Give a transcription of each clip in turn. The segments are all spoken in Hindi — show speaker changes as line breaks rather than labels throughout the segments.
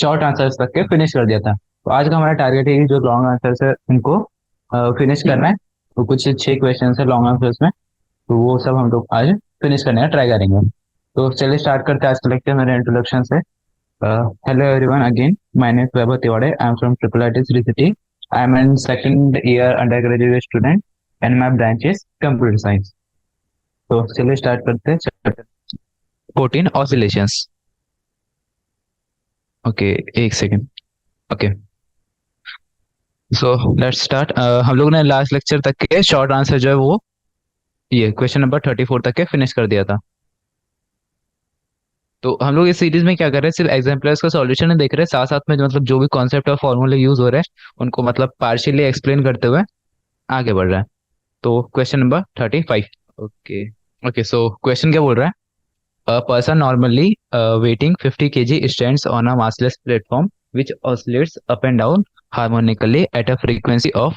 शॉर्ट आंसर्स तक के फिनिश कर दिया था। तो आज का हमारा टारगेट है कि जो लॉन्ग आंसर्स है उनको फिनिश करना है। तो कुछ 6 क्वेश्चन है लॉन्ग आंसर्स में, तो वो सब हम लोग आज फिनिश करने का ट्राई करेंगे। तो चलिए स्टार्ट करते हैं आज का लेक्चर मेरे इंट्रोडक्शन से। Hello everyone, again my name is Vaibhav Tiwari, I am from triple IT Sri City. I am an second year undergraduate student and my branch is computer science. तो चलिए स्टार्ट करते हैं चैप्टर 14 ऑसिलेशंस। ओके, एक second. Okay, so let's start. हम लोग ने लास्ट लेक्चर तक के शॉर्ट आंसर जो है वो ये क्वेश्चन नंबर 34 तक के फिनिश कर दिया था। तो हम लोग इस सीरीज में क्या कर रहे हैं, सिर्फ एग्जाम्पल्स का सॉल्यूशन नहीं देख रहे हैं, साथ साथ में जो मतलब जो भी कॉन्सेप्ट और फॉर्मूले यूज हो रहे हैं उनको मतलब पार्शियली एक्सप्लेन करते हुए आगे बढ़ रहा है। तो question number 35। Okay. Okay, so question क्या बोल रहा है? A person normally weighing 50 kg stands on a massless platform which oscillates up and down harmonically at a frequency of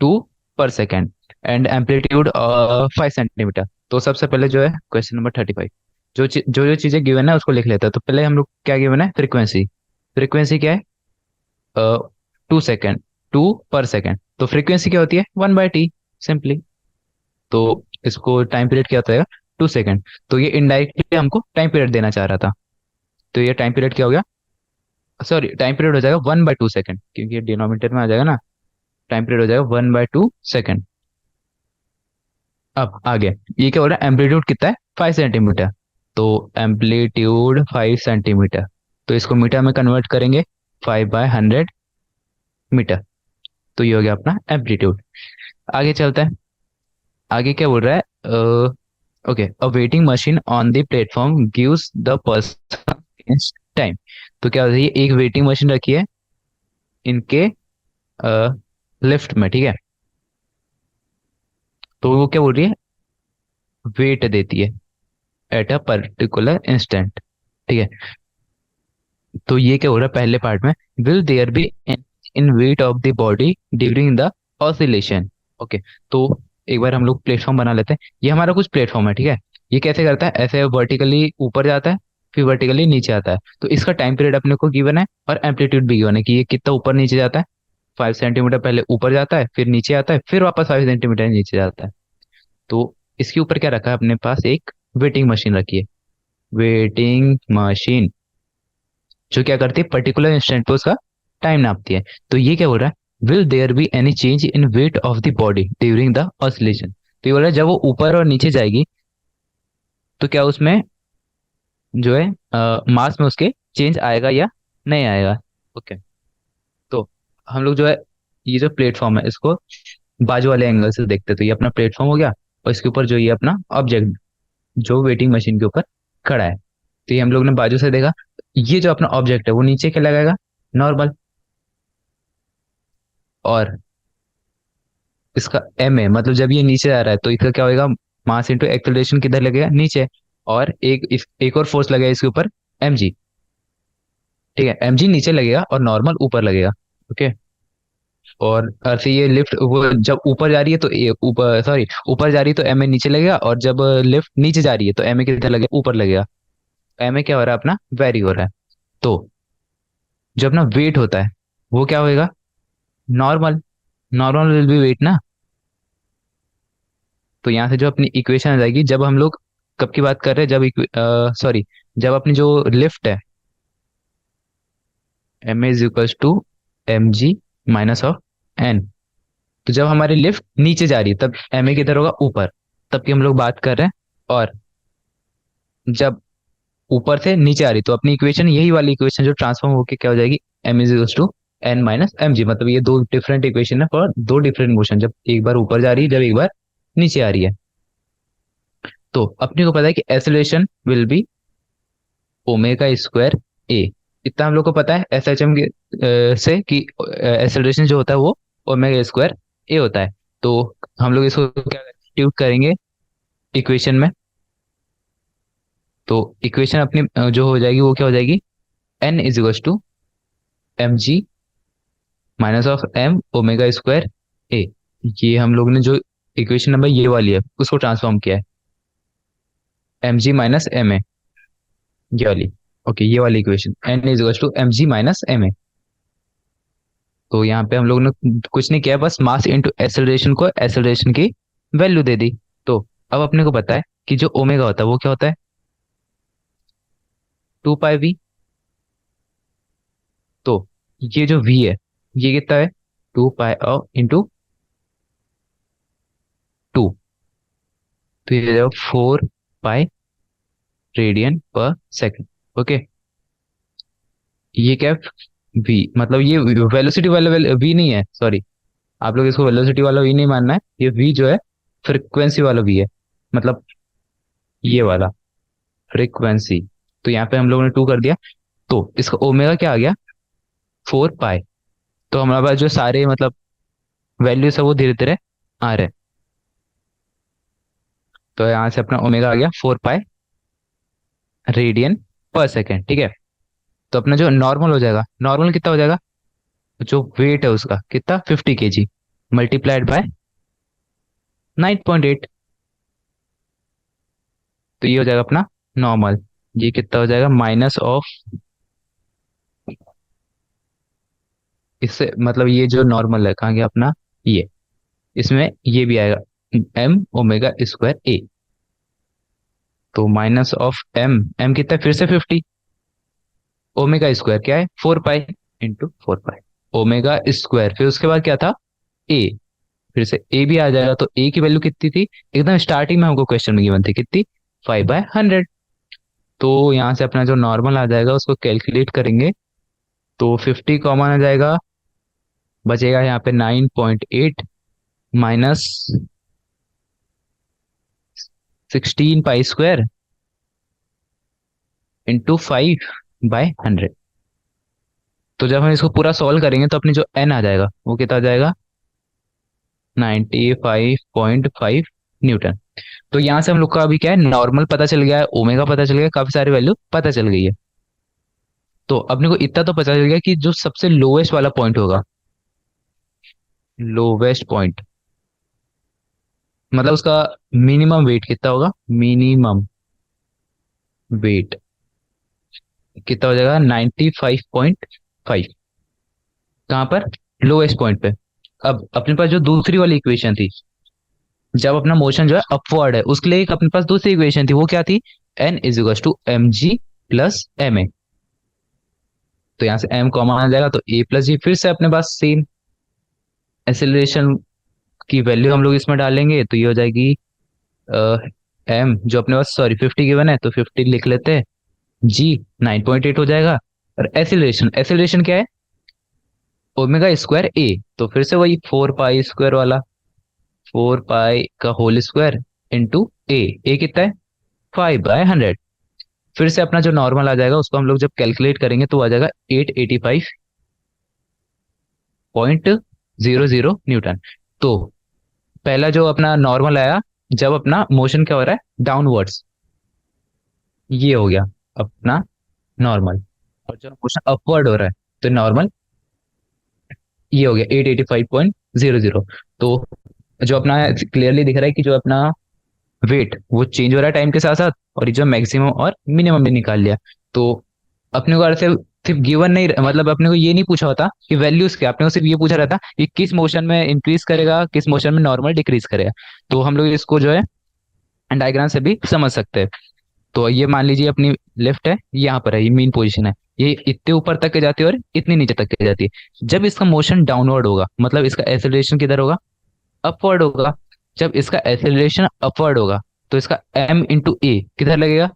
2 per second and amplitude 5 centimetre. तो सबसे पहले जो है क्वेश्चन नंबर 35, जो जो चीजें गिवन है उसको लिख लेते हैं। तो पहले हम लोग क्या गिवन है, फ्रीक्वेंसी। फ्रीक्वेंसी क्या है? 2 सेकेंड, 2 पर सेकेंड। तो फ्रीक्वेंसी क्या होती है? 1/t, simply. तो इसको टाइम पीरियड क्या होता है? 2 सेकेंड। तो ये इनडायरेक्टली हमको टाइम पीरियड देना चाह रहा था। तो ये टाइम पीरियड क्या हो गया? सॉरी, टाइम पीरियड हो जाएगा 1/2 सेकेंड, क्योंकि ये डिनोमिनेटर में आ जाएगा ना। टाइम पीरियड हो जाएगा 1/2 सेकेंड। अब आगे ये क्या हो रहा है, एम्पलीट्यूड कितना है? 5 सेंटीमीटर। तो एम्पलीट्यूड 5 सेंटीमीटर, तो इसको मीटर में कन्वर्ट करेंगे, 5/100 मीटर। तो ये हो गया अपना एम्पलीट्यूड। आगे चलते हैं। आगे क्या बोल रहा है? Okay, a waiting machine on the platform gives the person time. तो क्या होता है, ये एक वेटिंग मशीन रखी है इनके लिफ्ट में, ठीक है। तो वो क्या बोल रही है, वेट देती है एट अ पर्टिकुलर इंस्टेंट, ठीक है। तो ये क्या हो रहा है पहले पार्ट में, will there be in weight of the body during the oscillation. Okay, तो एक बार हम लोग प्लेटफॉर्म बना लेते हैं। ये हमारा कुछ प्लेटफॉर्म है, ठीक है। ये कैसे करता है, ऐसे वर्टिकली ऊपर जाता है, फिर वर्टिकली नीचे आता है। तो इसका टाइम पीरियड अपने को गिवन है और एम्पलीट्यूड भी गिवन है कि ये कितना ऊपर नीचे जाता है। 5 सेंटीमीटर पहले ऊपर जाता है, फिर नीचे आता है, फिर वापस 5 सेंटीमीटर नीचे जाता है। तो इसके ऊपर क्या रखा है अपने पास, एक वेटिंग मशीन रखी है। वेटिंग मशीन जो क्या करती है, पर्टिकुलर इंस्टेंट पे उसका टाइम नापती है। तो ये क्या बोल रहा है, will there be any change in weight of the body during the oscillation. तो ये बोल रहा है जब वो ऊपर और नीचे जाएगी तो क्या उसमें जो है मास में उसके चेंज आएगा या नहीं आएगा। ओके, तो हम लोग जो है ये जो प्लेटफॉर्म है इसको बाजू वाले एंगल से देखते हैं। तो ये अपना प्लेटफॉर्म हो गया, और इसके ऊपर जो ये अपना ऑब्जेक्ट जो वेटिंग मशीन के ऊपर खड़ा है। तो ये हम लोग ने बाजू से देखा। ये जो अपना ऑब्जेक्ट है वो नीचे क्या लगाएगा, नॉर्मल। और इसका एम है, मतलब जब ये नीचे आ रहा है तो इसका क्या होगा, मास इंटू एक्सेलरेशन किधर लगेगा, नीचे। और एक और फोर्स लगेगा इसके ऊपर, mg। ठीक है, mg नीचे लगेगा और नॉर्मल ऊपर लगेगा। ओके, और अर्थ ये लिफ्ट वो जब ऊपर जा रही है तो ऊपर, सॉरी, ऊपर जा रही है तो एम ए नीचे लगेगा, और जब लिफ्ट नीचे जा रही है तो एम ए किधर लगेगा, ऊपर लगेगा। एम ए क्या हो रहा है अपना, वेरी हो रहा है। तो जो अपना वेट होता है वो क्या होएगा, normal. Normal will be weight ना। तो यहाँ से जो अपनी इक्वेशन आ जाएगी, जब हम लोग कब की बात कर रहे हैं, जब सॉरी, जब अपनी जो लिफ्ट है, M is equals to M G minus of N. तो जब हमारी लिफ्ट नीचे जा रही है तब एम ए किधर होगा, ऊपर। तब की हम लोग बात कर रहे हैं। और जब ऊपर से नीचे आ रही तो अपनी इक्वेशन यही वाली इक्वेशन जो ट्रांसफॉर्म होकर क्या हो जाएगी, M is equals to N minus M G. मतलब ये दो डिफरेंट इक्वेशन है फॉर दो डिफरेंट मोशन, जब एक बार ऊपर जा रही है, जब एक बार नीचे आ रही है। तो अपने को पता है कि acceleration will be omega square A. इतना हम लोग को पता है एस एच एम से कि एक्सेलरेशन जो होता है वो ओमेगा स्क्वायर ए होता है। तो हम लोग इसको क्या सब्स्टिट्यूट करेंगे इक्वेशन में। तो इक्वेशन अपनी जो हो जाएगी वो क्या हो जाएगी, N is equal to M G minus of M omega square A. ये हम लोग ने जो इक्वेशन नंबर ये वाली है उसको ट्रांसफॉर्म किया है, M G minus M A, ये वाली। ओके, ये वाली equation N is equal to M G minus M A. तो यहाँ पे हम लोग ने कुछ नहीं किया, बस मास इनटू एक्सेलरेशन को एक्सेलरेशन की वैल्यू दे दी। तो अब अपने को पता है कि जो ओमेगा होता है वो क्या होता है, 2 पाई वी। तो ये जो वी है ये कितना है, 2 पाई इंटू 2। तो ये हो 4 पाई रेडियन पर सेकेंड। ओके, ये क्या है, वी मतलब ये वेलोसिटी वाला वी नहीं है, सॉरी। आप लोग इसको वेलोसिटी वाला वी नहीं मानना है, ये वी जो है फ्रिक्वेंसी वाला वी है, मतलब ये वाला फ्रीक्वेंसी। तो यहाँ पे हम लोगों ने 2 कर दिया, तो इसका ओमेगा क्या आ गया, 4 पाई। तो हमारे पास जो सारे मतलब वैल्यूज है वो धीरे धीरे आ रहे हैं। तो यहाँ से अपना ओमेगा आ गया 4 पाई रेडियन पर सेकेंड, ठीक है। तो अपना जो नॉर्मल हो जाएगा, नॉर्मल कितना हो जाएगा, जो वेट है उसका कितना, 50 kg मल्टीप्लाइड बाय 9.8। तो ये हो जाएगा अपना नॉर्मल। ये कितना हो जाएगा, माइनस ऑफ, इससे मतलब ये जो नॉर्मल है कहाँ गया अपना, ये इसमें ये भी आएगा, m ओमेगा स्क्वायर ए। तो माइनस ऑफ एम कितना है, फिर से 50, ओमेगा स्क्वायर क्या है 4 पाई इंटू 4 पाई ओमेगा स्क्वायर, फिर उसके बाद क्या था ए, फिर से ए भी आ जाएगा। तो ए की वैल्यू कितनी थी, एकदम स्टार्टिंग में हमको क्वेश्चन में गिवन थी कितनी, 5/100। तो यहाँ से अपना जो नॉर्मल आ जाएगा उसको कैलकुलेट करेंगे, तो 50 कॉमन आ जाएगा, बचेगा यहाँ पे 9.8 माइनस 16 पाई स्क्वायर इंटू 5/100। तो जब हम इसको पूरा सॉल्व करेंगे तो अपनी जो एन आ जाएगा वो कितना आ जाएगा, 95.5 न्यूटन। तो यहाँ से हम लोग का अभी क्या है, नॉर्मल पता चल गया है, ओमेगा पता चल गया, काफी सारी वैल्यू पता चल गई है। तो अपने को इतना तो पता चल गया कि जो सबसे लोएस्ट वाला पॉइंट होगा, लोवेस्ट पॉइंट मतलब उसका मिनिमम वेट कितना होगा, मिनिमम वेट कितना हो जाएगा, 95.5। कहाँ पर, लोएस्ट पॉइंट पे। अब अपने पास जो दूसरी वाली इक्वेशन थी, जब अपना मोशन जो है अपवर्ड है, उसके लिए एक अपने पास दूसरी इक्वेशन थी, वो क्या थी, N is equal to M G plus M A. तो यहाँ से एम कॉमन आ जाएगा, तो ए प्लस जी, फिर से अपने पास सेम एक्सेलरेशन की वैल्यू हम लोग इसमें डालेंगे, तो ये हो जाएगी एम जो अपने पास सॉरी 50 गिवन है, तो 50 लिख लेते हैं, जी 9.8 हो जाएगा। और एक्सेलरेशन, एक्सेलरेशन क्या है, ओमेगा स्क्वायर ए। तो फिर से वही 4 पाई स्क्वायर वाला, 4 पाई का होल स्क्वायर इंटू ए कितना है, 5/100। फिर से अपना जो नॉर्मल आ जाएगा उसको हम लोग जब कैलकुलेट करेंगे तो आ जाएगा 885.00 न्यूटन। तो पहला जो अपना नॉर्मल आया, जब अपना मोशन क्या हो रहा है, डाउनवर्ड्स, ये हो गया अपना नॉर्मल। और जब मोशन अपवर्ड हो रहा है तो नॉर्मल ये हो गया 885.00। तो जो अपना क्लियरली दिख रहा है कि जो अपना वेट वो चेंज हो रहा है टाइम के साथ साथ, और ये जो मैक्सिमम और मिनिमम भी निकाल लिया। तो अपने को ऐसे सिर्फ गिवन नहीं, मतलब अपने को ये नहीं पूछा होता कि वैल्यूज क्या, अपने को सिर्फ ये पूछा रहता कि किस मोशन में इंक्रीज करेगा, किस मोशन में नॉर्मल डिक्रीज करेगा। तो हम लोग इसको जो है डायग्राम से भी समझ सकते हैं। तो ये मान लीजिए अपनी लेफ्ट है, यहाँ पर है, ये मेन पोजीशन है, ये इतने ऊपर तक के जाती है और इतनी नीचे तक के जाती है। जब इसका मोशन डाउनवर्ड होगा मतलब इसका एक्सेलरेशन किधर होगा, अपवर्ड होगा। जब इसका एक्सेलरेशन अपवर्ड होगा तो इसका एम इंटू ए किधर लगेगा,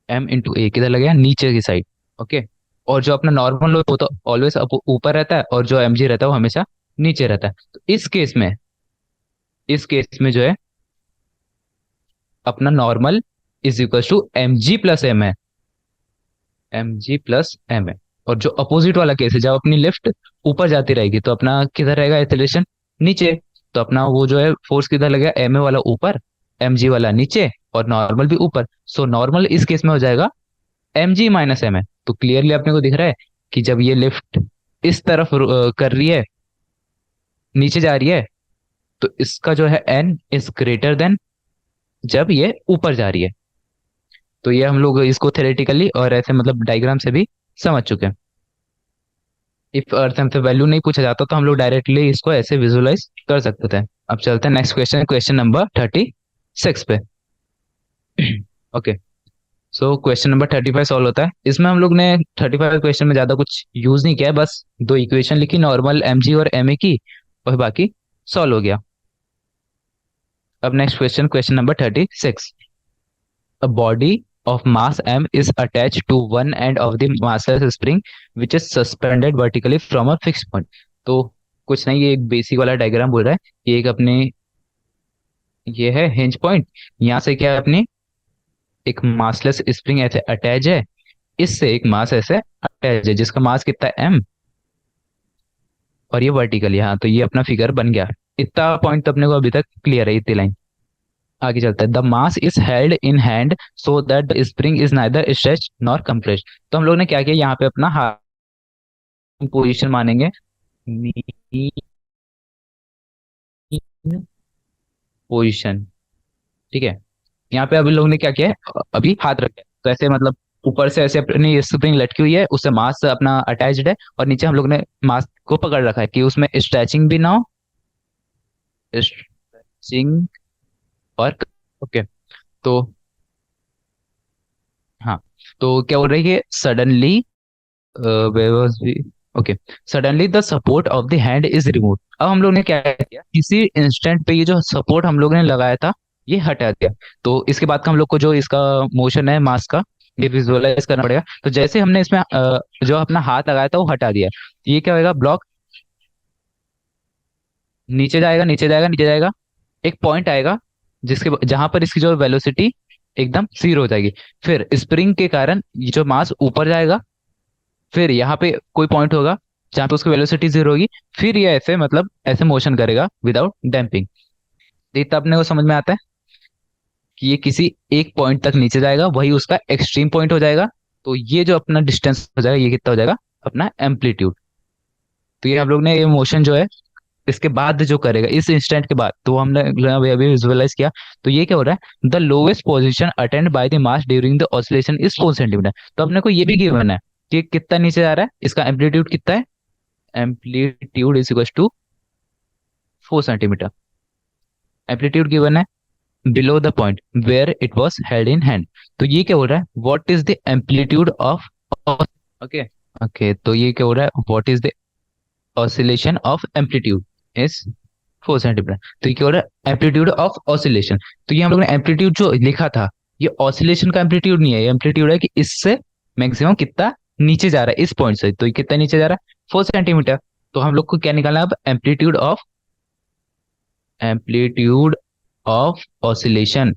एम इंटू ए किधर लगेगा, नीचे की साइड। ओके, और जो अपना नॉर्मल वो तो ऑलवेज ऊपर रहता है, और जो एम जी रहता है वो हमेशा नीचे रहता है। तो इस केस में जो है अपना normal is equal to M G plus M है, एम जी प्लस एम है। और जो अपोजिट वाला केस है, जब अपनी लिफ्ट ऊपर जाती रहेगी तो अपना किधर रहेगा एक्सेलरेशन, नीचे। तो अपना वो जो है फोर्स किधर लगेगा, एम ए वाला ऊपर, एम जी वाला नीचे, और नॉर्मल भी ऊपर। सो नॉर्मल इस केस में हो जाएगा M G minus M A. तो क्लियरली अपने को दिख रहा है कि जब ये लिफ्ट इस तरफ कर रही है, नीचे जा रही है, तो इसका जो है एन इज ग्रेटर देन जब ये ऊपर जा रही है। तो ये हम लोग इसको थेरेटिकली और ऐसे मतलब डायग्राम से भी समझ चुके हैं। इफ अर्थ हमसे वैल्यू नहीं पूछा जाता तो हम लोग डायरेक्टली इसको ऐसे विजुअलाइज कर सकते थे। अब चलते हैं नेक्स्ट क्वेश्चन, क्वेश्चन नंबर 36 पे। ओके, सो क्वेश्चन नंबर 35 सॉल्व होता है। इसमें हम लोग ने 35 क्वेश्चन में ज्यादा कुछ यूज नहीं किया है, बस दो इक्वेशन लिखी, नॉर्मल एम जी और एम ए की, और बाकी सॉल्व हो गया। अब next question, question number 36। A body of mass m is attached to one end of the massless spring which is suspended vertically from a fixed point। तो कुछ नहीं, ये एक बेसिक वाला डायग्राम बोल रहा है कि एक अपने, ये है हिंज पॉइंट, यहाँ से क्या है अपनी एक मासलेस स्प्रिंग ऐसे अटैच है, इससे एक मास ऐसे अटैच है जिसका मास कितना है एम, और ये वर्टिकली, हाँ तो ये अपना फिगर बन गया। इतना पॉइंट तो अपने को अभी तक क्लियर है, इतनी लाइन। आगे चलता है, the mass is held in hand so that the spring is neither stretch nor compressed. तो हम लोग ने क्या किया, यहाँ पे अपना हाथ पोजीशन मानेंगे, मीन पोजीशन, ठीक है। यहाँ पे अभी लोग ने क्या किया है, अभी हाथ रखे, तो ऐसे मतलब ऊपर से ऐसे अपनी स्प्रिंग लटकी हुई है, उससे मास अपना अटैच्ड है, और नीचे हम लोग ने मास को पकड़ रखा है कि उसमें स्ट्रेचिंग भी ना हो, स्ट्रेचिंग और, ओके। तो हाँ, तो क्या बोल रही है, suddenly where was we? Okay, suddenly the support of the hand is remove. अब हम लोग ने क्या किया, किसी इंस्टेंट पे ये जो सपोर्ट हम लोग ने लगाया था ये हटा दिया। तो इसके बाद का हम लोग को जो इसका मोशन है मास का, ये विजुअलाइज करना पड़ेगा। तो जैसे हमने इसमें जो अपना हाथ लगाया था वो हटा दिया, तो ये क्या होगा, ब्लॉक नीचे जाएगा, नीचे जाएगा, नीचे जाएगा, एक पॉइंट आएगा जिसके जहां पर इसकी जो वेलोसिटी एकदम जीरो हो जाएगी। फिर स्प्रिंग के कारण ये जो मास ऊपर जाएगा, फिर यहाँ पे कोई पॉइंट होगा जहाँ पे उसकी वेलोसिटी जीरो होगी, फिर ये ऐसे मतलब ऐसे मोशन करेगा विदाउट डैम्पिंग। तो इतना अपने को समझ में आता है कि ये किसी एक पॉइंट तक नीचे जाएगा, वही उसका एक्सट्रीम पॉइंट हो जाएगा। तो ये जो अपना डिस्टेंस हो जाएगा, ये कितना हो जाएगा, अपना एम्पलीट्यूड। तो ये हम लोग ने ये मोशन जो है इसके बाद जो करेगा, इस इंस्टेंट के बाद, तो हमने अभी अभी विजुअलाइज किया। तो ये क्या हो रहा है, the lowest position attend by the mass during the oscillation is 4 centimetre. तो अपने को ये भी गिवन है कि कितना नीचे जा रहा है, इसका एम्पलीट्यूड कितना है, amplitude is equal to 4 centimetre. Amplitude given है below the point where it was held in hand. तो ये क्या हो रहा है, what is the amplitude of, okay, okay, तो ये क्या हो रहा है, what is the oscillation of amplitude is 4 centimetre. तो ये क्या हो रहा है, एम्पलीट्यूड ऑफ ऑसिलेशन। तो ये हम लोग ने एम्पलीट्यूड जो लिखा था, ये ऑसिलेशन का एम्पलीट्यूड नहीं है, ये एम्पलीट्यूड है कि इससे मैक्सिमम कितना नीचे जा रहा है इस पॉइंट से। तो ये कितना नीचे जा रहा है, 4 सेंटीमीटर। तो हम लोग को क्या निकालना है अब, एम्पलीट्यूड ऑफ ऑसिलेशन।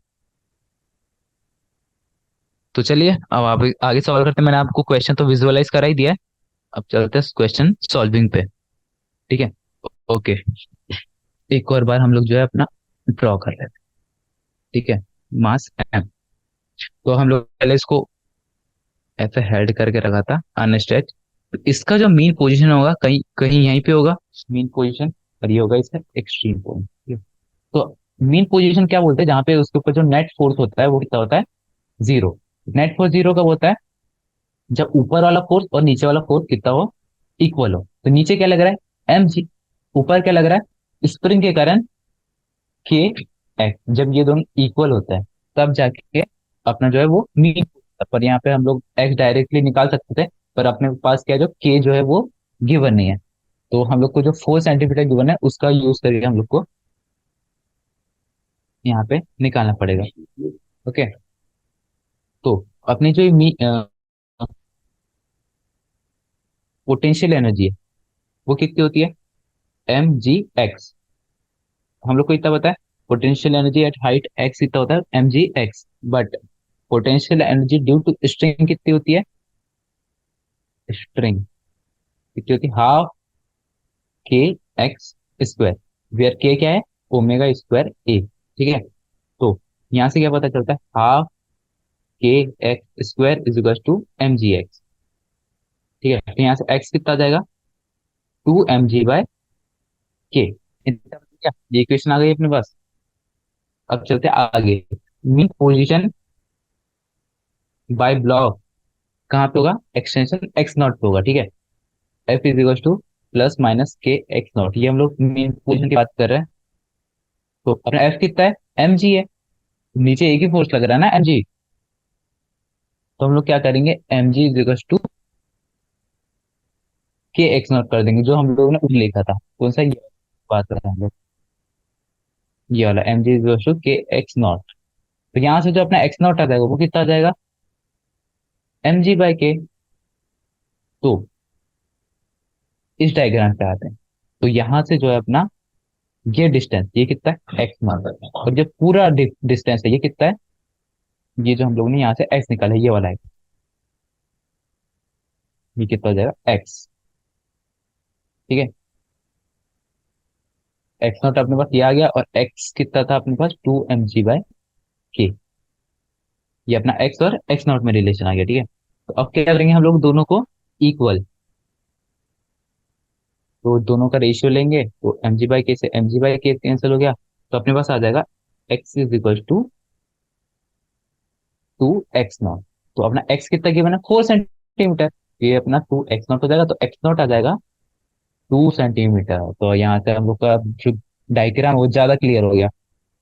तो चलिए अब आप आगे सवाल करते हैं। मैंने आपको क्वेश्चन तो विजुअलाइज करा ही दिया है, अब चलते हैं क्वेश्चन सॉल्विंग पे, ठीक है। ओके, एक और बार हम लोग जो है अपना ड्रॉ कर लेते हैं, ठीक है। मास एम, तो हम लोग पहले इसको ऐसे हेड करके रखा था अनस्ट्रेच। तो इसका जो मीन पोजीशन होगा कहीं कहीं यहीं पे होगा मीन पोजीशन, और ये होगा इसका एक्सट्रीम पॉइंट। तो मीन पोजीशन क्या बोलते हैं, जहाँ पे उसके ऊपर जो नेट फोर्स होता है वो कितना होता है, जीरो। नेट फोर्स जीरो कब होता है, जब ऊपर वाला फोर्स और नीचे वाला फोर्स कितना हो, इक्वल हो। तो नीचे क्या लग रहा है, एम जी, ऊपर क्या लग रहा है, स्प्रिंग के कारण के एक्स। जब ये दोनों इक्वल होता है तब जाके अपना जो है वो मीन, पर यहाँ पे हम लोग एक्स डायरेक्टली निकाल सकते थे, पर अपने पास क्या है, जो के जो है वो गिवन नहीं है। तो हम लोग को जो 4 सेंटीमीटर गिवन है उसका यूज करके हम लोग को यहाँ पे निकालना पड़ेगा। ओके, तो अपनी जो पोटेंशियल एनर्जी है वो कितनी होती है, एम जी एक्स। हम लोग को इतना पता है, potential energy at height X इतना होता है M G X. But potential energy due to string कितनी होती है, स्ट्रिंग कितनी होती है, half K X square, where के क्या है, ओमेगा स्क्वायर ए, ठीक है। तो यहाँ से क्या पता चलता है, half K X square is equal to M G X, ठीक है। तो यहाँ से एक्स कितना आ जाएगा, 2 mg/k। क्या ये इक्वेशन आ गई अपने पास। अब चलते हैं आगे, मीन पोजीशन बाय ब्लॉक कहाँ पे होगा, एक्सटेंशन एक्स नॉट पे होगा, ठीक है। F is equal two plus minus के एक्स नॉट, ये हम लोग मेन पोजीशन की बात कर रहे हैं। तो अपना एफ कितना है, एम जी है, नीचे एक ही फोर्स लग रहा है ना, एम जी। तो हम लोग क्या करेंगे, M G is equal to K X naught कर देंगे, जो हम लोगों ने उठ लिखा था, कौन सा, ये बात कर रहे हैं हम लोग, ये वाला M G is equal to K X naught. तो यहाँ से जो अपना एक्स नॉट आ जाएगा वो कितना आ जाएगा, एम जी बाई के। तो इस डायग्राम पे आते हैं, तो यहाँ से जो है अपना ये डिस्टेंस, ये कितना है, एक्स नॉट, और जो पूरा डिस्टेंस है ये कितना है, ये जो हम लोग ने यहाँ से एक्स निकाला है, ये वाला है, ये कितना हो जाएगा, एक्स। ठीक है, एक्स नॉट अपने पास ये आ गया, और एक्स कितना था अपने पास, to M G by K. ये अपना एक्स और एक्स नॉट में रिलेशन आ गया, ठीक है। तो अब क्या करेंगे हम लोग, दोनों को इक्वल, तो दोनों का रेशियो लेंगे, तो एम जी बाई के से M G by K cancel हो गया, तो अपने पास आ जाएगा X is equal to two X naught. तो अपना एक्स कितना गिवन है, 4 सेंटीमीटर, ये अपना टू एक्स नॉट हो जाएगा, तो एक्स नॉट आ जाएगा 2 सेंटीमीटर। तो यहाँ से हम लोग का जो डायग्राम वो ज्यादा क्लियर हो गया।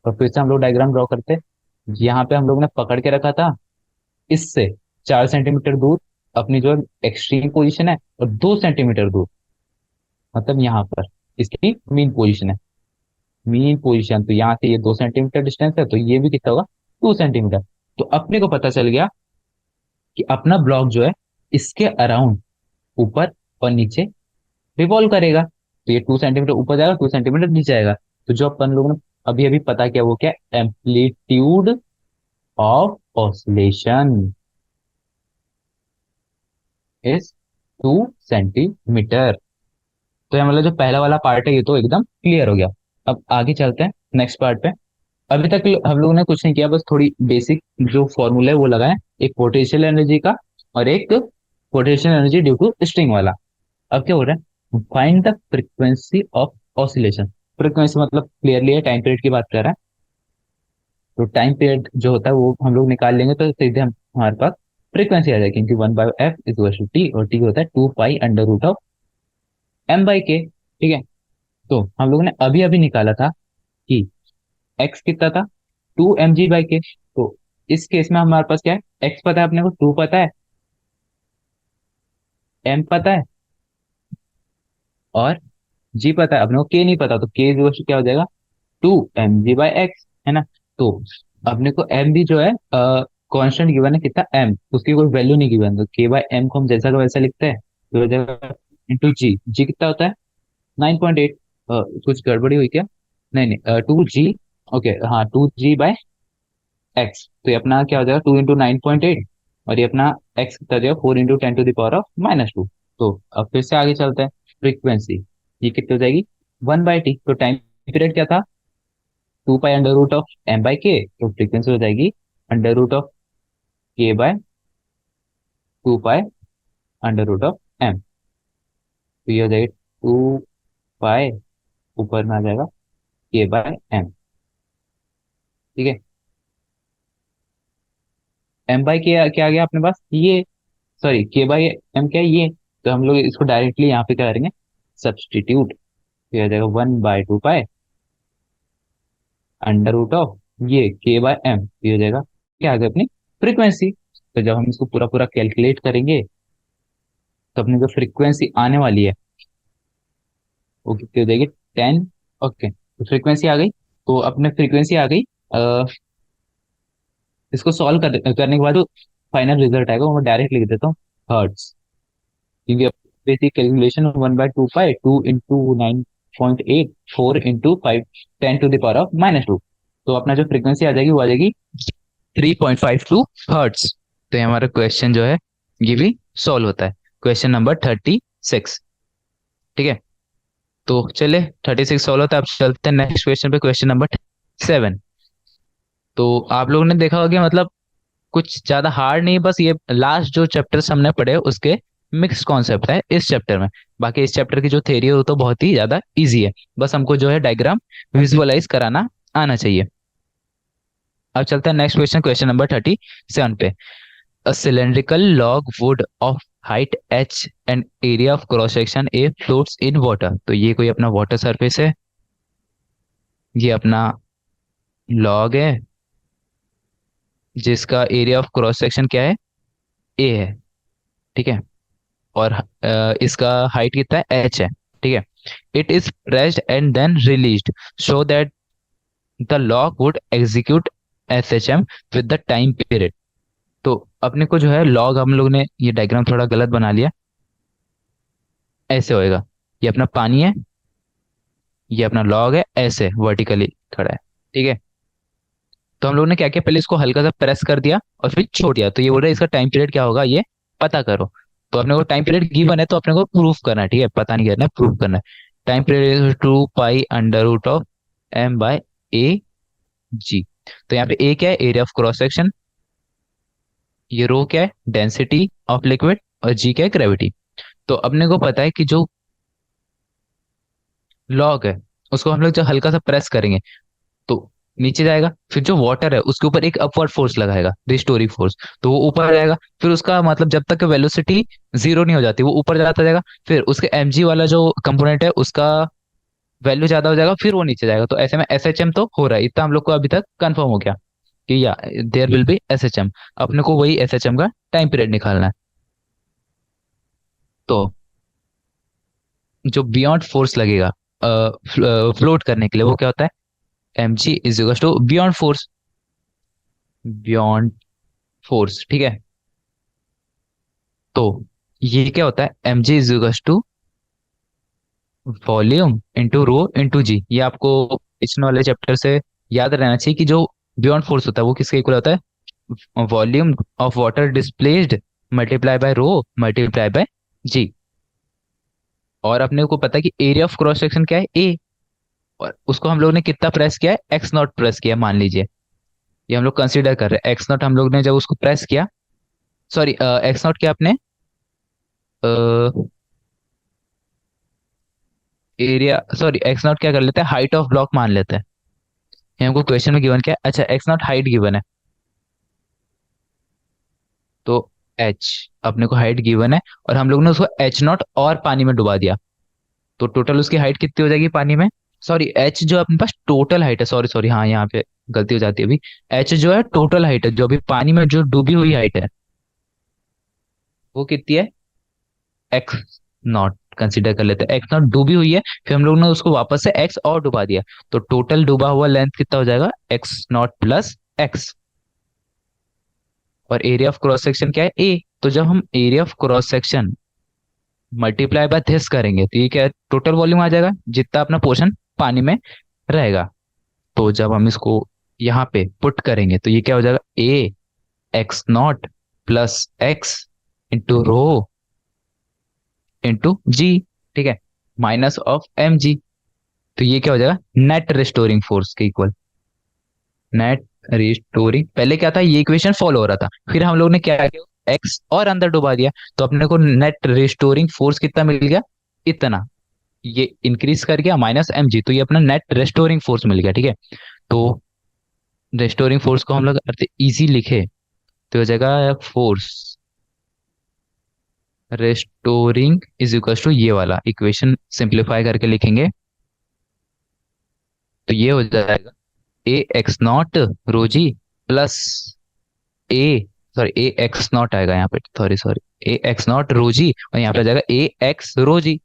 तो फिर से हम लोग डायग्राम ड्रॉ करते हैं। यहाँ पे हम लोग ने पकड़ के रखा था, इससे 4 सेंटीमीटर दूर अपनी जो एक्सट्रीम पोजीशन है, और 2 सेंटीमीटर दूर मतलब यहाँ पर इसकी मीन पोजीशन है, मीन पोजीशन। तो यहाँ से ये 2 सेंटीमीटर डिस्टेंस है, तो ये भी कितना होगा, 2 सेंटीमीटर। तो अपने को पता चल गया कि अपना ब्लॉक जो है इसके अराउंड ऊपर और नीचे रिवॉल्व करेगा। तो ये 2 सेंटीमीटर ऊपर जाएगा, 2 सेंटीमीटर नीचे आएगा। तो जो अपन लोगों ने अभी अभी पता किया वो क्या, amplitude of oscillation is 2 centimetre. तो ये मतलब जो पहला वाला पार्ट है ये तो एकदम क्लियर हो गया। अब आगे चलते हैं नेक्स्ट पार्ट पे। अभी तक हम लोगों ने कुछ नहीं किया, बस थोड़ी बेसिक जो फॉर्मूला है वो लगाए, एक पोटेंशियल एनर्जी का और एक potential energy due to string वाला। अब क्या हो रहा है, find the frequency of oscillation. Frequency मतलब क्लियरली है, टाइम पीरियड की बात कर रहा है। तो टाइम पीरियड जो होता है वो हम लोग निकाल लेंगे, तो सीधे हम हमारे पास फ्रीक्वेंसी आ जाएगी, क्योंकि 1/f इज टू टी, और टी होता है 2 pi under root of M by K. ठीक है, तो हम लोगों ने अभी अभी निकाला था कि एक्स कितना था, 2 mg/k। तो इस केस में हमारे पास क्या है, एक्स पता है अपने को, 2 पता है, एम पता है, और जी पता है अपने को, के नहीं पता। तो के क्या हो जाएगा, 2 mg/x, है ना। तो अपने को एम भी जो है कांस्टेंट गिवन है, कितना, एम, उसकी कोई वैल्यू नहीं गिवन, तो के बाय एम को हम जैसा का वैसा लिखते हैं, तो हो जाएगा इंटू जी। जी कितना होता है, 9.8। कुछ गड़बड़ी हुई क्या, नहीं नहीं, 2 जी, ओके हाँ, 2 g/x। तो ये अपना क्या हो जाएगा, 2 × 9.8, और ये अपना x कितना हो जाएगा, 4 × 10⁻⁻²। तो अब फिर से आगे चलते हैं, फ्रीक्वेंसी ये कितनी हो जाएगी, 1/t। तो टाइम पीरियड क्या था, 2 pi under root of M by K, तो फ्रीक्वेंसी हो जाएगी under root of K by 2 pi under root of M. तो ये हो जाएगी 2 पाई, ऊपर में आ जाएगा के बाय एम। ठीक है, एम बाई के क्या आ गया अपने पास, ये, सॉरी के बाई एम क्या है, ये। तो हम लोग इसको डायरेक्टली यहाँ पे क्या करेंगे, सब्सटीट्यूट। ये हो जाएगा 1/2 पाई अंडर रूट ऑफ ये के बाय एम, ये हो जाएगा क्या आ गया, अपनी फ्रीक्वेंसी। तो जब हम इसको पूरा पूरा कैलकुलेट करेंगे, तो अपनी जो फ्रीक्वेंसी आने वाली है वो कितनी हो जाएगी, 10। ओके, तो फ्रीक्वेंसी आ गई, तो अपने फ्रीक्वेंसी आ गई। अ, इसको सॉल्व करने के बाद जो फाइनल रिजल्ट आएगा वो मैं डायरेक्ट लिख देता हूँ, हर्ट्स। क्योंकि बेसिक कैलकुलेशन 1/2 पाई, 2 × 9.8, 4 × 5, 10⁻⁻²। तो अपना जो फ्रीक्वेंसी आ जाएगी वो आ जाएगी 3.52 हर्ट्स। तो ये हमारा क्वेश्चन जो है ये भी सॉल्व होता है, क्वेश्चन नंबर 36। ठीक है, तो चले 36 सॉल्व होता है। अब चलते हैं नेक्स्ट क्वेश्चन पे, क्वेश्चन नंबर 7। तो आप लोगों ने देखा होगा कि मतलब कुछ ज्यादा हार्ड नहीं, बस ये लास्ट जो चैप्टर्स हमने पढ़े उसके मिक्स कॉन्सेप्ट है इस चैप्टर में। बाकी इस चैप्टर की जो थ्योरी है वो तो बहुत ही ज्यादा इजी है, बस हमको जो है डायग्राम विजुअलाइज कराना आना चाहिए। अब चलते हैं नेक्स्ट क्वेश्चन, क्वेश्चन नंबर 37 पे। A cylindrical log wood of height h and area of cross section a floats in water। तो ये कोई अपना वाटर सरफेस है, ये अपना लॉग है जिसका एरिया ऑफ क्रॉस सेक्शन क्या है, ए है, ठीक है। और इसका हाइट कितना है, एच है, ठीक है। It is pressed and then released so that the log would execute S H M with the time period. तो अपने को जो है लॉग, हम लोग ने ये डायग्राम थोड़ा गलत बना लिया, ऐसे होएगा। ये अपना पानी है, ये अपना लॉग है, ऐसे वर्टिकली खड़ा है, ठीक है। तो हम लोग ने क्या किया, पहले इसको हल्का सा प्रेस कर दिया और फिर छोड़ दिया। तो ये बोल रहा है इसका टाइम पीरियड क्या होगा, ये पता करो। तो अपने को टाइम पीरियड गिवन है तो अपने को प्रूफ करना है, ठीक है, पता नहीं करना है, प्रूफ करना है। Time period 2 pi under root of m/a g। तो यहाँ पे ए क्या है, एरिया ऑफ क्रॉस सेक्शन, ये रो क्या है, डेंसिटी ऑफ लिक्विड, और जी क्या है, ग्रेविटी। तो अपने को पता है कि जो लॉग है उसको हम लोग जब हल्का सा प्रेस करेंगे तो नीचे जाएगा, फिर जो वाटर है उसके ऊपर एक अपवर्ड फोर्स लगाएगा, रिस्टोरिंग फोर्स, तो वो ऊपर जाएगा। फिर उसका मतलब जब तक वेलोसिटी जीरो नहीं हो जाती वो ऊपर जाता जाएगा। फिर उसके mg वाला जो कंपोनेंट है उसका वैल्यू ज्यादा हो जाएगा, फिर वो नीचे जाएगा। तो ऐसे में एस एच एम तो हो रहा है, इतना हम लोग को अभी तक कंफर्म हो गया कि या there will be S H M. अपने को वही एस एच एम का टाइम पीरियड निकालना है। तो जो बियॉन्ड फोर्स लगेगा फ्लोट करने के लिए, वो क्या होता है, M G is equal to beyond force, beyond force, ठीक है। तो ये क्या होता है, M G is equal to volume into rho into G. ये आपको पिछले वाले चैप्टर से याद रहना चाहिए कि जो बियॉन्ड फोर्स होता है वो किसके इक्वल होता है, volume of water displaced multiply by rho multiply by G. और अपने को पता है कि एरिया ऑफ क्रॉस सेक्शन क्या है, ए, और उसको हम लोग ने कितना प्रेस किया है, एक्स नॉट प्रेस किया है, मान लीजिए। ये हम लोग कंसीडर कर रहे हैं एक्स नॉट, हम लोग ने जब उसको प्रेस किया, सॉरी एक्स नॉट क्या अपने एरिया, सॉरी एक्स नॉट क्या कर लेते हैं, हाइट ऑफ ब्लॉक मान लेते हैं। ये हमको क्वेश्चन में गिवन क्या है, अच्छा एक्स नॉट हाइट गिवन है, तो एच अपने को हाइट गिवन है, और हम लोग ने उसको एच नॉट और पानी में डुबा दिया। तो टोटल उसकी हाइट कितनी हो जाएगी पानी में, सॉरी एच जो अपने पास टोटल हाइट है, सॉरी सॉरी हाँ यहाँ पे गलती हो जाती है अभी। एच जो है टोटल हाइट है, जो अभी पानी में जो डूबी हुई हाइट है वो कितनी है, एक्स नॉट कंसिडर कर लेते हैं। एक्स नॉट डूबी हुई है, फिर हम लोग ने उसको वापस से एक्स और डुबा दिया, तो टोटल डूबा हुआ लेंथ कितना हो जाएगा, एक्स नॉट प्लस एक्स। और एरिया ऑफ क्रॉस सेक्शन क्या है, ए। तो जब हम area of cross section multiply by this करेंगे तो ये क्या है, टोटल वॉल्यूम आ जाएगा जितना अपना पोर्शन पानी में रहेगा। तो जब हम इसको यहाँ पे पुट करेंगे तो ये क्या हो जाएगा, A X not plus X into rho into G, ठीक है, माइनस ऑफ एम जी। तो ये क्या हो जाएगा, नेट रिस्टोरिंग फोर्स के इक्वल। नेट रिस्टोरिंग, पहले क्या था, ये इक्वेशन फॉलो हो रहा था, फिर हम लोग ने क्या किया, एक्स और अंदर डुबा दिया, तो अपने को नेट रिस्टोरिंग फोर्स कितना मिल गया, इतना। ये इंक्रीज कर गया माइनस एम जी, तो ये अपना नेट रेस्टोरिंग फोर्स मिल गया, ठीक है। तो रेस्टोरिंग फोर्स को हम लोग अर्थ इजी लिखे तो हो जाएगा force restoring is equal to, ये वाला इक्वेशन सिंप्लीफाई करके लिखेंगे तो ये हो जाएगा ए एक्स नॉट रोजी plus A, sorry A X not आएगा यहाँ पे, sorry sorry, A X not रोजी, और यहाँ पे आ जाएगा ए एक्स रोजी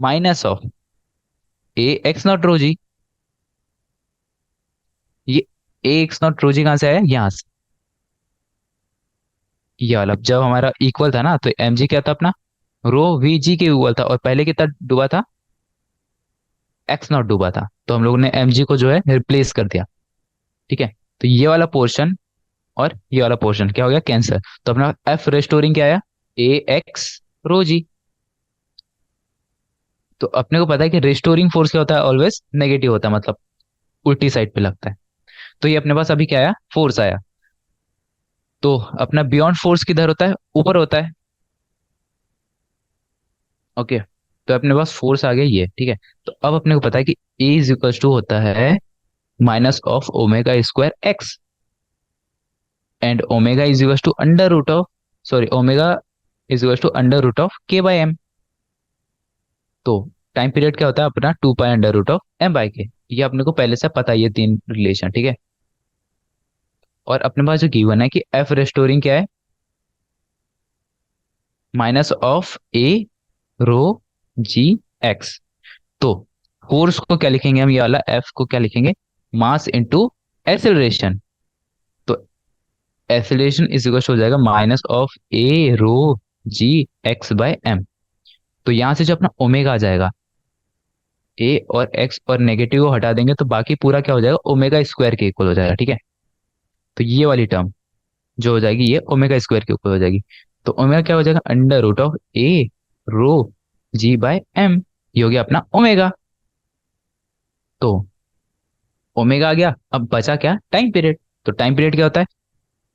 minus of A X not रोजी। ये ए एक्स नॉट रोजी कहाँ से आया, यहाँ से, ये वाला जब हमारा इक्वल था ना तो एम जी क्या था अपना, रो वी जी के इक्वल था, और पहले कितना डूबा था, एक्स नॉट डूबा था, तो हम लोगों ने एम जी को जो है रिप्लेस कर दिया, ठीक है। तो ये वाला पोर्शन और ये वाला पोर्शन क्या हो गया, कैंसर। तो अपना एफ रेस्टोरिंग क्या आया, ए एक्स रो जी। तो अपने को पता है कि रेस्टोरिंग फोर्स क्या होता है, ऑलवेज नेगेटिव होता है, मतलब उल्टी साइड पे लगता है। तो ये अपने पास अभी क्या आया, फोर्स आया। तो अपना बियॉन्ड फोर्स किधर होता है, ऊपर होता है, ओके। तो अपने पास फोर्स आ गया ये, ठीक है। तो अब अपने को पता है कि ए इज इक्वल टू होता है minus of omega square X. And omega is equal to under root of, sorry, omega is equal to under root of K by M. तो टाइम पीरियड क्या होता है अपना, 2 pi under root of M by K. ये अपने को पहले से पता है ये तीन रिलेशन, ठीक है। और अपने पास जो गिवन है कि एफ रेस्टोरिंग क्या है, minus of A rho G X. तो फोर्स को क्या लिखेंगे हम, ये वाला एफ को क्या लिखेंगे, मास इंटू एक्सेलरेशन। तो एक्सेलरेशन इज इक्वल हो जाएगा minus of A rho G X by M. तो यहां से जो अपना ओमेगा आ जाएगा, ए और एक्स और नेगेटिव को हटा देंगे तो बाकी पूरा क्या हो जाएगा, ओमेगा स्क्वायर के इक्वल हो जाएगा, ठीक है। तो ये वाली टर्म जो हो जाएगी ये ओमेगा स्क्वायर के ऊपर हो जाएगी। तो ओमेगा क्या हो जाएगा, under root of A rho ji by M. ये हो गया अपना ओमेगा। तो ओमेगा आ गया, अब बचा क्या, टाइम पीरियड। तो टाइम पीरियड क्या होता है,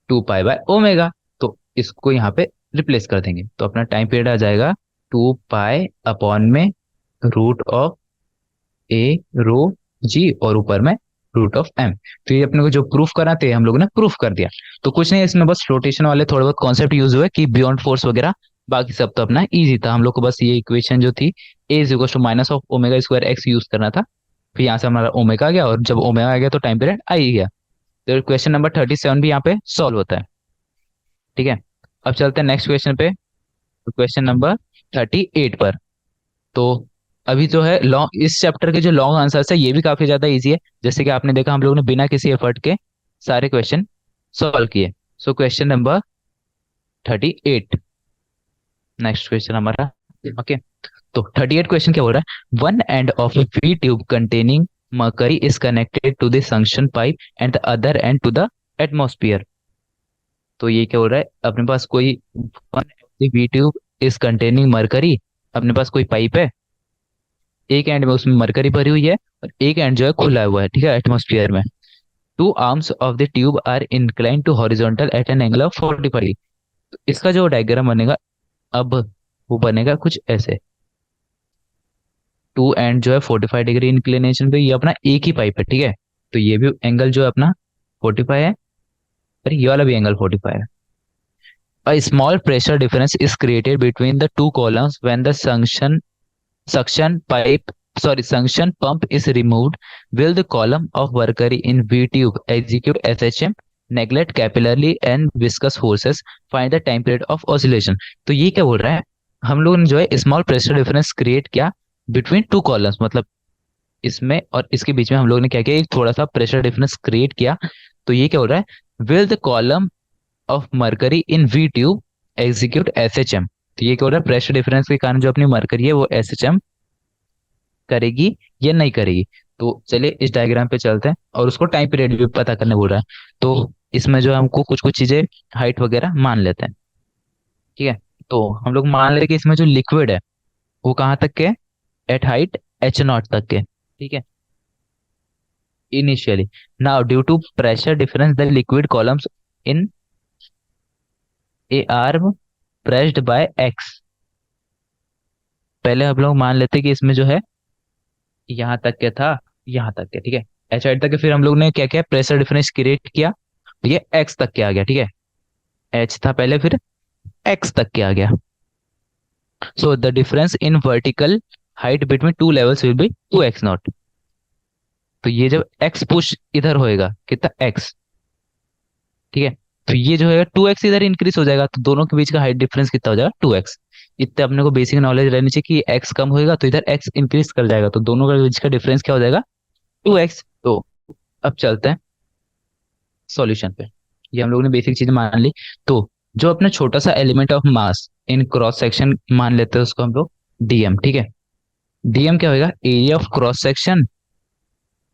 2 पाई बाय ओमेगा। तो इसको यहाँ पे रिप्लेस कर देंगे तो अपना टाइम पीरियड आ जाएगा 2 पाई अपॉन में रूट ऑफ ए रो जी और ऊपर में रूट ऑफ एम। तो ये अपने को जो प्रूफ कराते हैं हम लोगों ने प्रूफ कर दिया। तो कुछ नहीं, इसमें बस फ्लोटेशन वाले थोड़े बहुत कॉन्सेप्ट यूज हुए कि बियॉन्ड फोर्स वगैरह, बाकी सब तो अपना इजी था। हम लोग को बस ये इक्वेशन जो थी, A is equal to minus of omega square X use करना था। फिर यहाँ से हमारा ओमेगा आ गया, और जब ओमेगा आ गया तो टाइम पीरियड आ ही गया। तो क्वेश्चन नंबर 37 भी यहाँ पे सॉल्व होता है, ठीक है। अब चलते हैं नेक्स्ट क्वेश्चन पे, क्वेश्चन नंबर 38 पर। तो अभी जो है लॉन्ग, इस चैप्टर के जो लॉन्ग आंसर्स है ये भी काफी ज्यादा इजी है। जैसे कि आपने देखा हम लोगों ने बिना किसी एफर्ट के सारे क्वेश्चन सॉल्व किए। So question number 38, next question हमारा, ओके। तो 38 क्वेश्चन क्या बोल रहा है, one end of a V tube containing mercury is connected to the suction pipe and the other end to the atmosphere. तो ये क्या हो रहा है, अपने पास कोई one V tube is containing mercury, अपने पास कोई पाइप है, एक एंड में उसमें मरकरी भरी हुई है और एक एंड जो है खुला हुआ है, ठीक है, एटमोस्फियर में। Two arms of the tube are incline to horizontal at an angle of 45। तो इसका जो डायग्राम बनेगा अब, वो बनेगा कुछ ऐसे। टू एंड जो है 45 डिग्री इंक्लिनेशन पे, ये अपना एक ही पाइप है, ठीक है। तो ये भी एंगल जो है अपना 45 है, और ये वाला भी एंगल 45 है। A small pressure difference is created between the two columns when the suction pipe, sorry, suction pump is removed. Will the column of mercury in V tube execute SHM, neglect capillary and viscous forces, find the time period of oscillation? तो ये क्या बोल रहा है, हम लोगों ने जो है स्मॉल प्रेशर डिफरेंस क्रिएट किया बिटवीन टू कॉलम्स, मतलब इसमें और इसके बीच में हम लोगों ने क्या किया, एक थोड़ा सा प्रेशर डिफरेंस क्रिएट किया। तो ये क्या हो रहा है, will the column of mercury in V tube execute SHM। तो ये क्या हो रहा है, प्रेशर डिफरेंस के कारण जो अपनी मरकरी है वो SHM करेगी या नहीं करेगी। तो चलिए इस डायग्राम पे चलते हैं, और उसको टाइम पीरियड भी पता करने बोल रहा है। तो इसमें जो है हमको कुछ कुछ चीजें हाइट वगैरह मान लेते हैं, ठीक है। तो हम लोग मान लेते हैं कि इसमें जो लिक्विड है वो कहाँ तक के, एट हाइट H0 तक के, ठीक है, initially. Now due to pressure difference the liquid columns in a arm pressed by X. पहले हम लोग मान लेते हैं कि इसमें जो है यहाँ तक के था, यहाँ तक के, ठीक है, एच हाइट तक के। फिर हम लोग ने क्या किया, प्रेशर डिफरेंस क्रिएट किया, तो ये एक्स तक के आ गया, ठीक है। एच था पहले, फिर एक्स तक के आ गया। So the difference in vertical height between two levels will be 2x0। तो ये जब एक्स पुश इधर होएगा कितना, एक्स, ठीक है। तो ये जो है 2x इधर इंक्रीज हो जाएगा, तो दोनों के बीच का हाइट डिफरेंस कितना हो जाएगा, 2x। इतने अपने को बेसिक नॉलेज रहनी चाहिए कि एक्स कम होएगा तो इधर एक्स इंक्रीज कर जाएगा, तो दोनों के बीच का डिफरेंस क्या हो जाएगा, 2x। तो अब चलते हैं सॉल्यूशन पे। ये हम लोगों ने बेसिक चीज मान ली। तो जो अपना छोटा सा element of mass in cross section मान लेते हैं उसको हम लोग डीएम, ठीक है। डीएम क्या होगा, area of cross section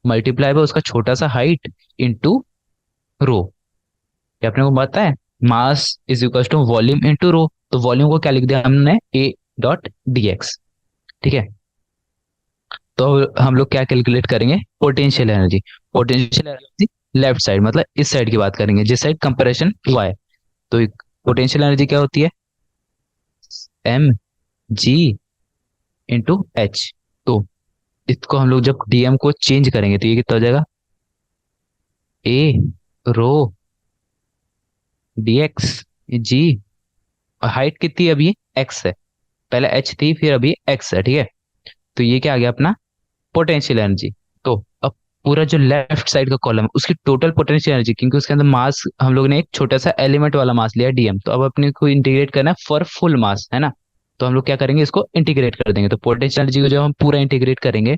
multiply by उसका छोटा सा हाइट इनटू रो। ये अपने को पता है mass is equal to volume into rho. तो वॉल्यूम को क्या लिख दिया हमने, ए डॉट डी एक्स, ठीक है। तो हम लोग क्या कैलकुलेट करेंगे, potential energy. Potential energy left side, मतलब इस साइड की बात करेंगे, जिस साइड कंप्रेशन हुआ है। तो पोटेंशियल एनर्जी क्या होती है, एम जी इंटू एच। तो इसको हम लोग जब डीएम को चेंज करेंगे तो ये कितना हो जाएगा, ए रो dx जी। और हाइट कितनी है अभी? x है। पहले h थी, फिर अभी x है, ठीक है। तो ये क्या आ गया अपना? Potential energy. तो अब पूरा जो लेफ्ट साइड का कॉलम है उसकी टोटल पोटेंशियल एनर्जी, क्योंकि उसके अंदर मास हम लोग ने एक छोटा सा एलिमेंट वाला मास लिया डीएम, तो अब अपने को इंटीग्रेट करना है फॉर फुल मास, है ना। तो हम लोग क्या करेंगे, इसको इंटीग्रेट कर देंगे। तो पोटेंशियल एनर्जी को जब हम पूरा इंटीग्रेट करेंगे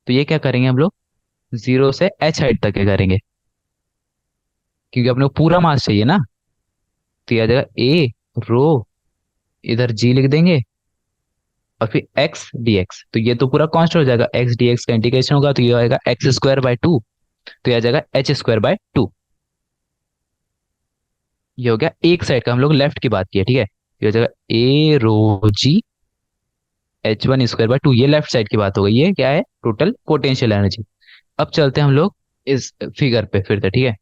तो ये क्या करेंगे हम लोग, जीरो से एच हाइट तक क्या करेंगे, क्योंकि अपने को पूरा मास चाहिए ना। तो ये आ जाएगा ए रो, इधर जी लिख देंगे, और फिर एक्स डी एक्स। तो ये तो पूरा कॉन्स्टेंट हो जाएगा, एक्स डी एक्स का इंटीग्रेशन होगा तो ये आएगा एक्स स्क्वायर बाय टू। तो ये आ जाएगा एच स्क्वायर बाय टू। ये हो गया एक साइड का, हम लोग लेफ्ट की बात की है, ठीक है। ये हो जाएगा ए rho G H one square by two, ये लेफ्ट साइड की बात हो गई। ये क्या है? Total potential energy. अब चलते हैं हम लोग इस फिगर पे फिर से, ठीक है।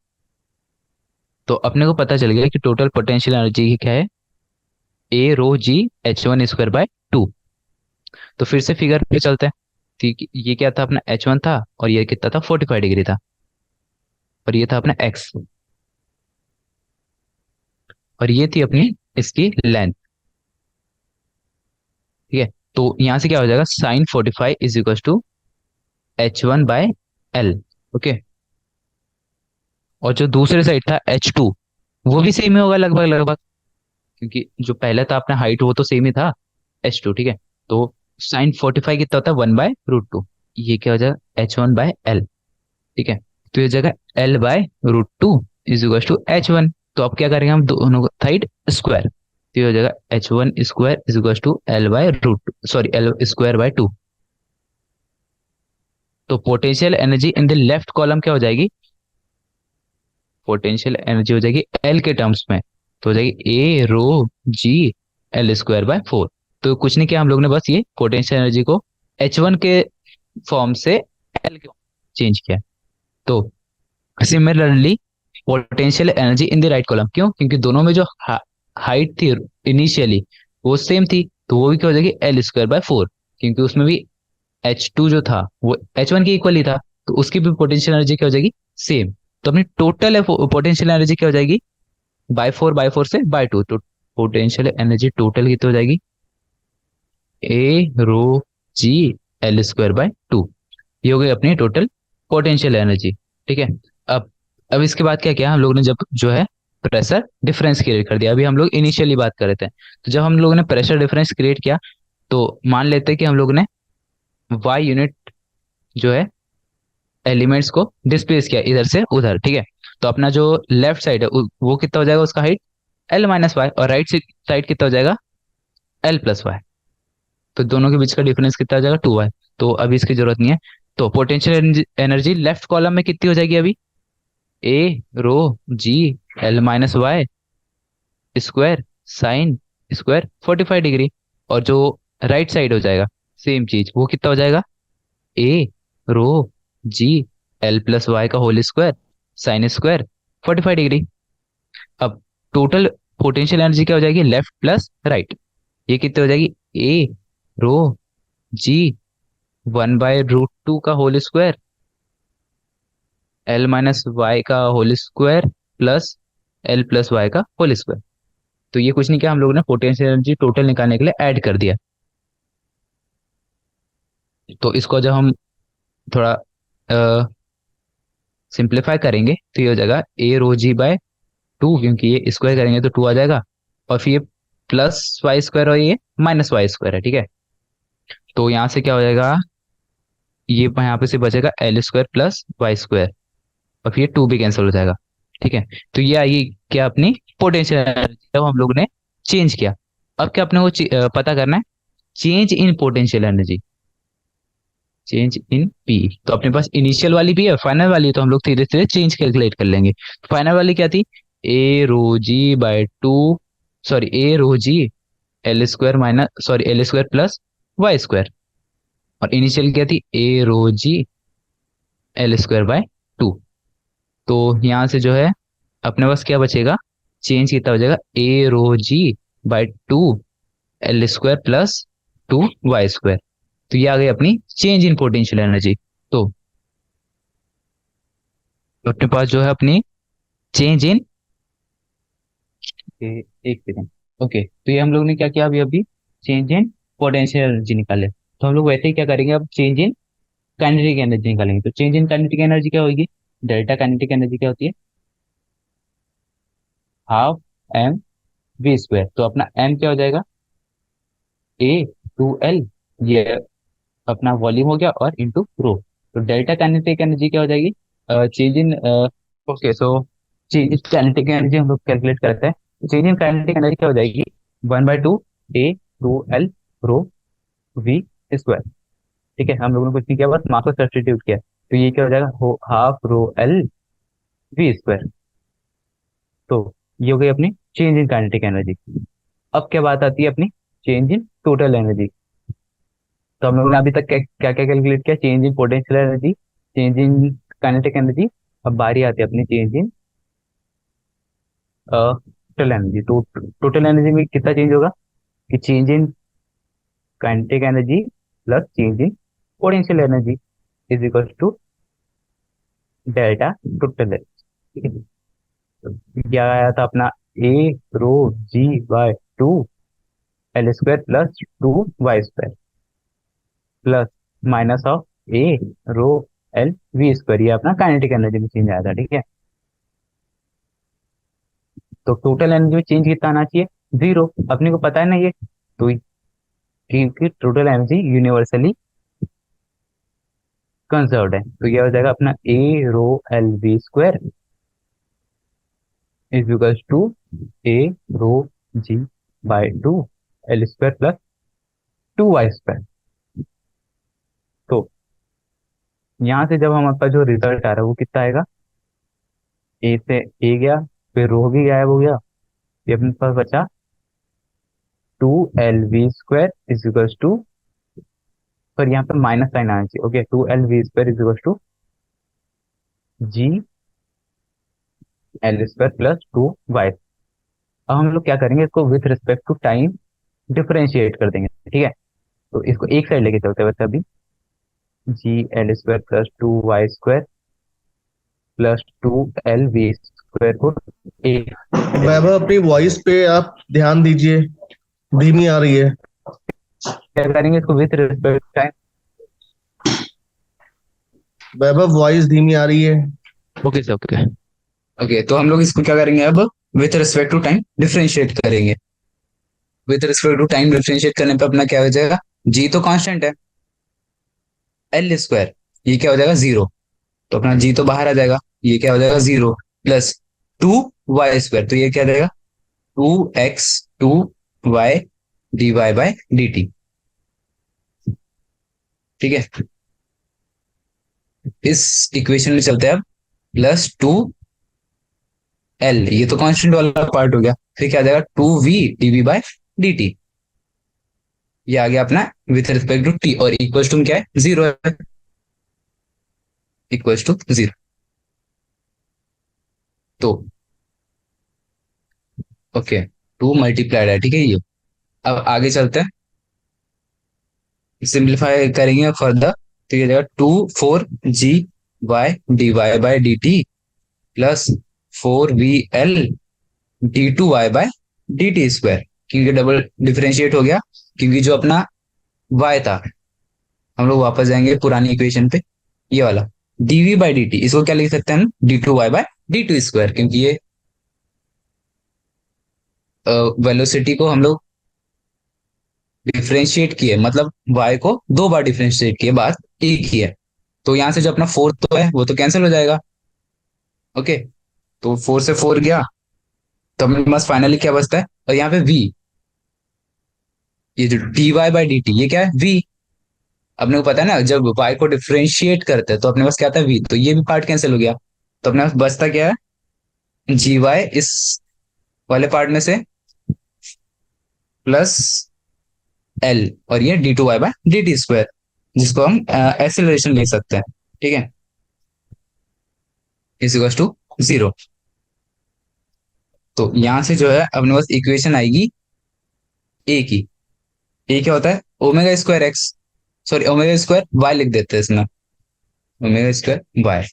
तो अपने को पता चल गया कि टोटल पोटेंशियल एनर्जी क्या है, A rho G H one square by two. तो फिर से फिगर पे चलते हैं। ठीक, ये क्या था अपना एच वन था, और ये कितना था, 45 डिग्री था, और ये था अपना एक्स, और ये थी अपनी इसकी लेंथ, ठीक है। तो यहां से क्या हो जाएगा, sine 45 is equal to H one by L. Okay. और जो दूसरे साइड था एच टू, वो भी सेम ही होगा लगभग लगभग, क्योंकि जो पहला था अपना हाइट वो तो सेम ही था, एच टू, ठीक है। तो साइन 45 कितना होता है, 1/√2। ये क्या हो जाएगा, एच वन बाय एल, ठीक है। तो ये जगह L/√2 is equal to H one. तो अब क्या करेंगे हम, दोनों साइड स्क्वायर। तो ये हो जाएगा H one square is equal to L/√2, sorry L square by two. तो potential energy in the left column क्या हो जाएगी, पोटेंशियल एनर्जी हो जाएगी एल के टर्म्स में। तो हो जाएगी a rho g L square by four. तो कुछ नहीं किया हम लोग ने, बस ये पोटेंशियल एनर्जी को एच वन के फॉर्म से एल के चेंज किया। तो similarly potential energy in the right column, क्यों, क्योंकि दोनों में जो हाइट थी इनिशियली वो सेम थी, तो वो भी क्या हो जाएगी, एल स्क्वायर बाय फोर, क्योंकि उसमें भी एच टू जो था वो एच वन के इक्वल ही था, तो उसकी भी पोटेंशियल एनर्जी क्या हो जाएगी, सेम। तो अपनी टोटल पोटेंशियल एनर्जी क्या हो जाएगी, बाय फोर से बाय टू। तो पोटेंशियल एनर्जी टोटल कितनी हो जाएगी, a rho g L square by two. ये हो गई अपनी टोटल पोटेंशियल एनर्जी, ठीक है। अब अब इसके बाद क्या किया हम लोग ने, जब जो है प्रेशर डिफरेंस क्रिएट कर दिया। अभी हम लोग इनिशियली बात कर रहे थे, तो जब हम लोगों ने प्रेशर डिफरेंस क्रिएट किया, तो मान लेते हैं कि हम लोग ने वाई यूनिट जो है एलिमेंट्स को डिस्प्लेस किया इधर से उधर, ठीक है। तो अपना जो लेफ्ट साइड है वो कितना हो जाएगा, उसका हाइट L-y, और राइट साइड कितना हो जाएगा, L+y। तो दोनों के बीच का डिफरेंस कितना हो जाएगा, 2y। तो अभी इसकी जरूरत नहीं है। तो पोटेंशियल एनर्जी लेफ्ट कॉलम में कितनी हो जाएगी अभी, ए रो जी L-y square sine square 45 degree. और जो राइट साइड हो जाएगा सेम चीज, वो कितना हो जाएगा, ए रो जी L+y का whole square sine square 45 degree. अब टोटल पोटेंशियल एनर्जी क्या हो जाएगी, लेफ्ट प्लस राइट, ये कितनी हो जाएगी, ए रो जी 1/√2 का होल स्क्वायर L-y का होल स्क्वायर प्लस L+y का होल स्क्वायर। तो ये कुछ नहीं किया हम लोगों ने, पोटेंशियल एनर्जी टोटल निकालने के लिए ऐड कर दिया। तो इसको जब हम थोड़ा सिंप्लीफाई करेंगे तो ये हो जाएगा ए रो जी बाय टू, क्योंकि ये स्क्वायर करेंगे तो टू आ जाएगा, और फिर ये +y² और ये -y² है, ठीक है। तो यहाँ से क्या हो जाएगा, ये यहाँ पे से बचेगा L² प्लस y², और फिर टू भी कैंसिल हो जाएगा, ठीक है। तो ये आई क्या अपनी पोटेंशियल एनर्जी, जब हम लोग ने चेंज किया। अब क्या अपने को पता करना है, change in potential energy, change in P. तो अपने पास इनिशियल वाली भी है, फाइनल वाली है, तो हम लोग धीरे धीरे चेंज कैलकुलेट कर लेंगे। फाइनल वाली क्या थी, a rho ji by two, sorry a rho g L² minus sorry L² plus y²। और इनिशियल क्या थी, a rho g L² bye two. तो यहाँ से जो है अपने पास क्या बचेगा, चेंज कितना हो जाएगा, ए rho ji by two L² plus 2y²। तो ये आ गई अपनी चेंज इन पोटेंशियल एनर्जी। तो अपने पास जो है अपनी चेंज इन एक सेकेंड। ओके, तो ये हम लोग ने क्या किया अभी अभी, चेंज इन पोटेंशियल एनर्जी निकाले। तो हम लोग वैसे ही क्या करेंगे, अब चेंज इन काइनेटिक एनर्जी निकालेंगे। तो चेंज इन काइनेटिक एनर्जी क्या होगी, डेल्टा काइनेटिक एनर्जी क्या होती है, हाफ एम वी स्क्वायर। तो अपना एम क्या हो जाएगा, ए टू एल, ये अपना वॉल्यूम हो गया, और इंटू रो। तो डेल्टा काइनेटिक एनर्जी क्या हो जाएगी, change in, okay so change in kinetic energy हम लोग कैलकुलेट करते हैं। चेंज इन काइनेटिक एनर्जी क्या हो जाएगी, 1/2 a two L rho v square. ठीक है, हम लोगों ने कुछ नहीं किया, बस मास को सब्स्टिट्यूट किया। तो ये क्या हो जाएगा, हो half rho L we square. तो ये हो गई अपनी चेंज इन काइनेटिक एनर्जी। अब क्या बात आती है अपनी चेंज इन टोटल एनर्जी। तो हम लोगों ने अभी तक क्या क्या कैलकुलेट किया, change in potential energy, change in kinetic energy. अब बारी आती है अपनी चेंज इन टोटल एनर्जी। तो टोटल एनर्जी में कितना चेंज होगा, कि change in kinetic energy plus change in potential energy is equal to delta total energy. ठीक है, तो क्या आया था अपना, a rho ji by two L square plus two Y square plus minus of A rho L we square. ये अपना काइनेटिक एनर्जी में चेंज आया था। ठीक है, तो टोटल एनर्जी में चेंज कितना आना चाहिए, जीरो। अपने को पता है ना ये, तो क्योंकि टोटल एनर्जी यूनिवर्सली कंजर्व्ड है, तो ये हो जाएगा अपना a rho L we square is equal to a rho ji by two L square plus two Y square. तो यहाँ से जब हमारे पास जो रिजल्ट आ रहा है वो कितना आएगा, ए से ए गया, फिर रो भी गायब हो गया, ये अपने पास बचा two L we square is equal to, पर यहाँ पे माइनस साइन आना चाहिए। Okay, two L we square is equal to G L square plus two Y. अब हम लोग क्या करेंगे, इसको with respect to time differentiate कर देंगे। ठीक है, तो इसको एक साइड लेके चलते हैं वैसे अभी, G L square plus two Y square plus two L we square को एक साइड ले
वैभव
लेंगे।
अपनी वॉइस पे आप ध्यान दीजिए, धीमी आ रही है।
क्या करेंगे इसको with respect time,
Vaibhav voice धीमी आ रही है।
Okay sir okay. ओके, तो हम लोग इसको क्या करेंगे अब, with respect to time differentiate करेंगे। With respect to time differentiate करने पे अपना क्या हो जाएगा, जी तो कांस्टेंट है, एल स्क्वायर ये क्या हो जाएगा जीरो, तो अपना जी तो बाहर आ जाएगा, ये क्या हो जाएगा zero, plus two Y square, तो ये क्या देगा, two X two Y D Y by D T. ठीक है, इस इक्वेशन में चलते हैं अब, प्लस टू एल, ये तो कांस्टेंट वाला पार्ट हो गया, फिर क्या आ जाएगा two V D V by D T. ये आ गया अपना विथ रिस्पेक्ट टू टी, और इक्वल टू क्या है, जीरो है, इक्वल टू जीरो। तो ओके, टू मल्टीप्लाइड है, ठीक है ये। अब आगे चलते हैं, सिंप्लीफाई करेंगे फर्दर, तो ये जाएगा two four G Y D Y by D T plus four V L D two Y by D T square, क्योंकि डबल डिफरेंशिएट हो गया, क्योंकि जो अपना y था, हम लोग वापस जाएंगे पुरानी इक्वेशन पे, ये वाला dv बाई डी टी, इसको क्या लिख सकते हैं हम, D two Y by D two square, क्योंकि ये वेलोसिटी को हम लोग डिफरेंशिएट किए, मतलब y को दो बार डिफरेंशिएट किए, बात एक ही है। तो यहां से जो अपना फोर तो है वो तो कैंसिल हो जाएगा। ओके, तो फोर से फोर गया, तो अपने पास फाइनली क्या बचता है, और यहाँ पे v, ये जो D Y by D T ये क्या है, v। अपने को पता है ना, जब y को डिफरेंशिएट करते हैं तो अपने पास क्या आता है, v, तो ये भी पार्ट कैंसिल हो गया, तो अपने पास बचता क्या है, जी वाई इस वाले पार्ट में से प्लस एल, और ये D two Y by D T square, जिसको हम एक्सेलरेशन लिख सकते हैं। ठीक है, इज इक्वल टू जीरो। तो यहां से जो है अपने पास इक्वेशन आएगी ए की। ए क्या होता है, omega square X, sorry omega square Y लिख देते हैं इसमें, omega square Y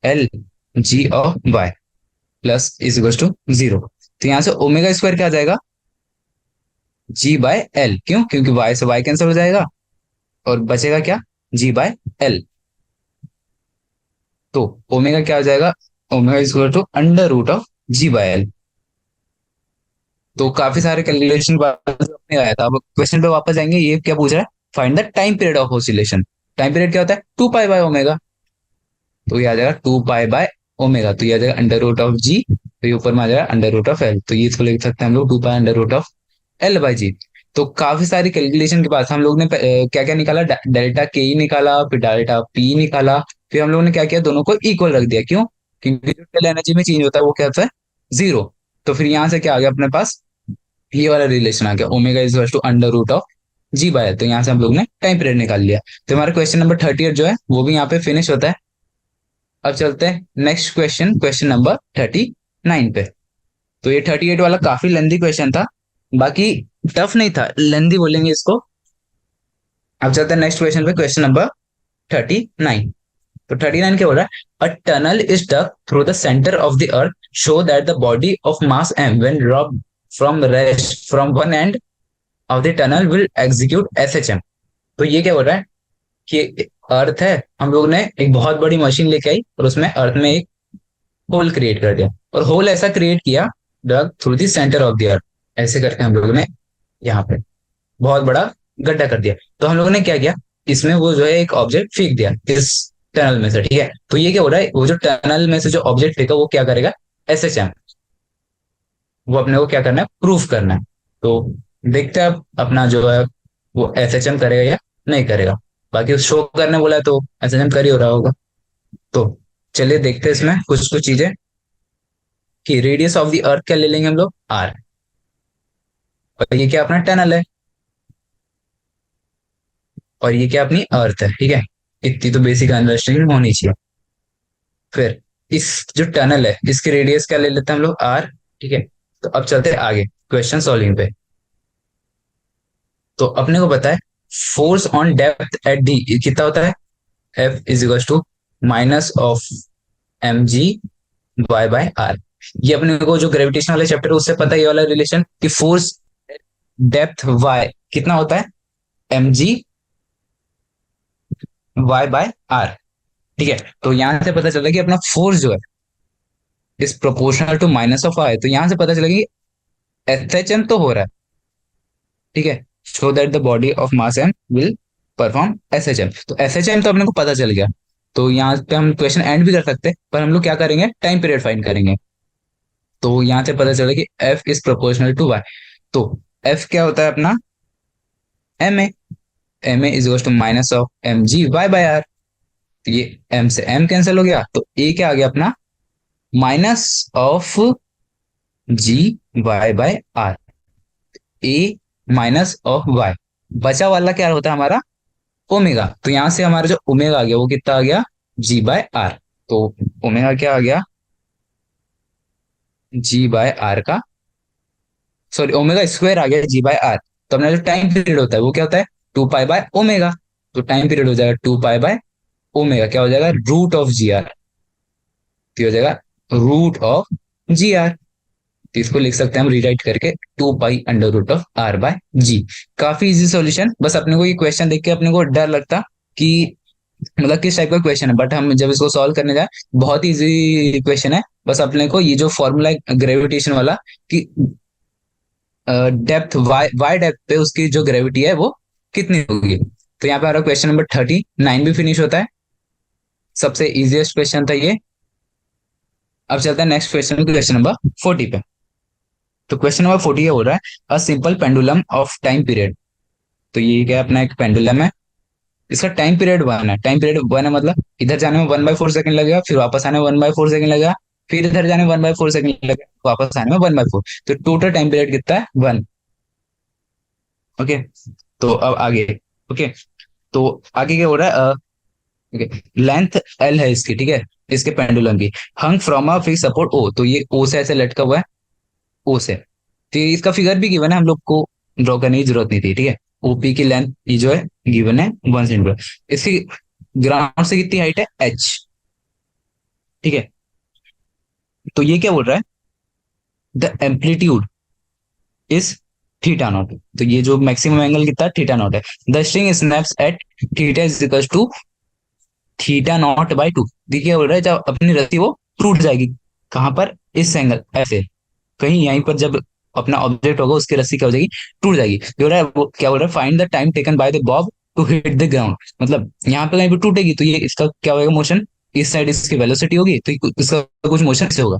L G of Y plus is equal to zero.
तो यहाँ से ओमेगा स्क्वायर क्या आ जाएगा, जी बाय एल। क्यों, क्योंकि वाई से वाई कैंसिल हो जाएगा और बचेगा क्या, जी बाय एल। तो ओमेगा क्या हो जाएगा, omega equal to under root of G by L. तो काफी सारे कैलकुलेशन अपने आया था। अब क्वेश्चन पे वापस जाएंगे, ये क्या पूछ रहा है, find the time period of oscillation. Time period क्या होता है, 2 पाई बाय ओमेगा। तो ये आ जाएगा 2 पाई बाय ओमेगा, तो ये आ जाएगा अंडर रूट ऑफ जी, तो ये ऊपर में आ जाएगा अंडर रूट ऑफ एल। तो ये इसको लिख सकते हैं हम लोग 2 pi under root of L by g. तो काफी सारी कैलकुलेशन के बाद हम लोग ने क्या क्या निकाला, डेल्टा के ई निकाला, फिर डेल्टा पी निकाला। फिर हम लोग ने क्या किया, दोनों को इक्वल रख दिया। क्यों, क्योंकि जो डेल एनर्जी में चेंज होता है वो क्या होता है, जीरो। तो फिर यहाँ से क्या आ गया अपने पास, ये वाला रिलेशन आ गया, omega is to under root of G by. तो यहाँ से हम लोग ने टाइम पीरियड निकाल लिया। तो हमारा क्वेश्चन नंबर 38 जो है वो भी यहाँ पे फिनिश होता है। अब चलते हैं नेक्स्ट क्वेश्चन, क्वेश्चन नंबर 39 पे। तो ये 38 वाला काफी लेंदी क्वेश्चन था, बाकी टफ नहीं था, लेंदी बोलेंगे इसको। अब चलते हैं नेक्स्ट क्वेश्चन पे, क्वेश्चन नंबर 39। तो 39 क्या हो रहा है, a tunnel is dug through the centre of the earth show that the body of mass M when drop from rest from one end of the tunnel will execute SHM. तो ये क्या हो रहा है कि अर्थ है, हम लोग ने एक बहुत बड़ी मशीन लेके आई और उसमें अर्थ में एक होल क्रिएट कर दिया, और होल ऐसा क्रिएट किया drug through the centre of the अर्थ, ऐसे करके हम लोगों ने यहाँ पे बहुत बड़ा गड्ढा कर दिया। तो हम लोगों ने क्या किया, इसमें वो जो है एक ऑब्जेक्ट फेंक दिया इस टनल में से, ठीक है। तो ये क्या हो रहा है, वो जो टनल में से जो ऑब्जेक्ट फेंका वो क्या करेगा, एसएचएम, वो अपने को क्या करना है, प्रूफ करना है। तो देखते हैं अब अपना जो है वो एसएचएम करेगा या नहीं करेगा। बाकी शो करने बोला है तो एसएचएम कर ही हो रहा होगा। तो चलिए देखते हैं इसमें कुछ कुछ चीजें, कि रेडियस ऑफ द अर्थ क्या ले लेंगे हम लोग, आर। और ये क्या अपना टनल है, और ये क्या अपनी अर्थ है, ठीक है। इतनी तो बेसिक अंडरस्टैंडिंग होनी चाहिए। फिर इस जो टनल है इसकी रेडियस क्या ले लेते हैं हम लोग, आर, ठीक है। तो अब चलते हैं आगे क्वेश्चन सॉल्विंग पे। तो अपने को पता है force on depth at D कितना होता है, F is equal to minus of M G Y by R. ये अपने को जो ग्रेविटेशन वाले चैप्टर है उससे पता है, ये वाला रिलेशन कि फोर्स डेप्थ वाई कितना होता है, M G Y by R, ठीक है। तो यहां से पता चलता है कि अपना फोर्स जो है is proportional to minus of I. तो यहां से पता चलेगा कि एस एच एम तो हो रहा है, ठीक है, so that the body of mass M will perform S H M. तो एस एच एम तो अपने को पता चल गया। तो यहाँ पे हम क्वेश्चन एंड भी कर सकते हैं, पर हम लोग क्या करेंगे, टाइम पीरियड फाइंड करेंगे। तो यहाँ से पता चला कि F is proportional to Y. तो एफ क्या होता है अपना, M A, M A is to minus of M G Y by R. ये एम से एम कैंसिल हो गया, तो ए क्या आ गया अपना, minus of G Y by R, A minus of Y. बचा वाला क्या होता है हमारा, ओमेगा। तो यहां से हमारा जो ओमेगा आ गया वो कितना आ गया, जी बाय आर। तो ओमेगा क्या आ गया, जी बाय आर का, सॉरी ओमेगा स्क्वायर आ गया जी बाय आर। तो अपना जो टाइम पीरियड होता है वो क्या होता है, 2 पाई बाय ओमेगा। तो टाइम पीरियड हो जाएगा 2 पाई बाय ओमेगा, क्या हो जाएगा, रूट ऑफ जी आर। तो हो जाएगा रूट ऑफ जी आर। तो इसको लिख सकते हैं हम रीराइट करके 2 pi under root of r by g. काफी इजी सॉल्यूशन। बस अपने को ये क्वेश्चन देख के अपने को डर लगता कि मतलब किस टाइप का क्वेश्चन है, बट हम जब इसको सॉल्व करने जाए बहुत इजी क्वेश्चन है। बस अपने को ये जो फॉर्मूला है ग्रेविटेशन वाला, कि डेप्थ वाई वाई डेप्थ पे उसकी जो ग्रेविटी है वो कितनी होगी। तो यहाँ पे हमारा क्वेश्चन नंबर 39 भी फिनिश होता है। सबसे इजिएस्ट क्वेश्चन था ये। अब चलता है नेक्स्ट क्वेश्चन, क्वेश्चन नंबर 40 पे। तो क्वेश्चन नंबर 40 ये हो रहा है, a simple pendulum of time period. तो ये क्या अपना एक पेंडुलम है, इसका टाइम पीरियड 1 है। टाइम पीरियड 1 है मतलब इधर जाने में 1/4 सेकंड लगेगा, फिर वापस आने में 1/4 सेकंड लगेगा, फिर इधर जाने में 1/4 सेकंड लगेगा, वापस आने में 1/4। तो टोटल टाइम पीरियड कितना है, 1। ओके, तो अब आगे, ओके, तो आगे क्या हो रहा है, ओके, लेंथ एल है इसकी, ठीक है, इसके पेंडुलम की, हंग फ्रॉम अ फिक्स सपोर्ट ओ। तो ये ओ से ऐसे लटका हुआ है, ओ से। तो इसका फिगर भी गिवन है, हम लोग को ड्रॉ करने की जरूरत नहीं थी, ठीक है। ओपी की लेंथ ये जो है गिवन है 1 सेंटीमीटर। इसकी ग्राउंड से कितनी हाइट है, एच, ठीक है। तो ये क्या बोल रहा है, the amplitude is theta naught. तो ये जो मैक्सिमम एंगल कितना थीटा नॉट है। The string snaps at theta is equal to theta naught by two. देखिए बोल रहा है जब अपनी रस्सी वो टूट जाएगी, कहां पर, इस एंगल ऐसे कहीं यहीं पर, जब अपना ऑब्जेक्ट होगा उसकी रस्सी क्या हो जाएगी, टूट जाएगी। बोल रहा है वो क्या बोल रहा है, find the time taken by the bob to hit the ground. मतलब यहाँ पे कहीं पे टूटेगी तो ये इसका क्या होगा, मोशन इस साइड इसकी वेलोसिटी होगी तो इसका कुछ मोशन से होगा।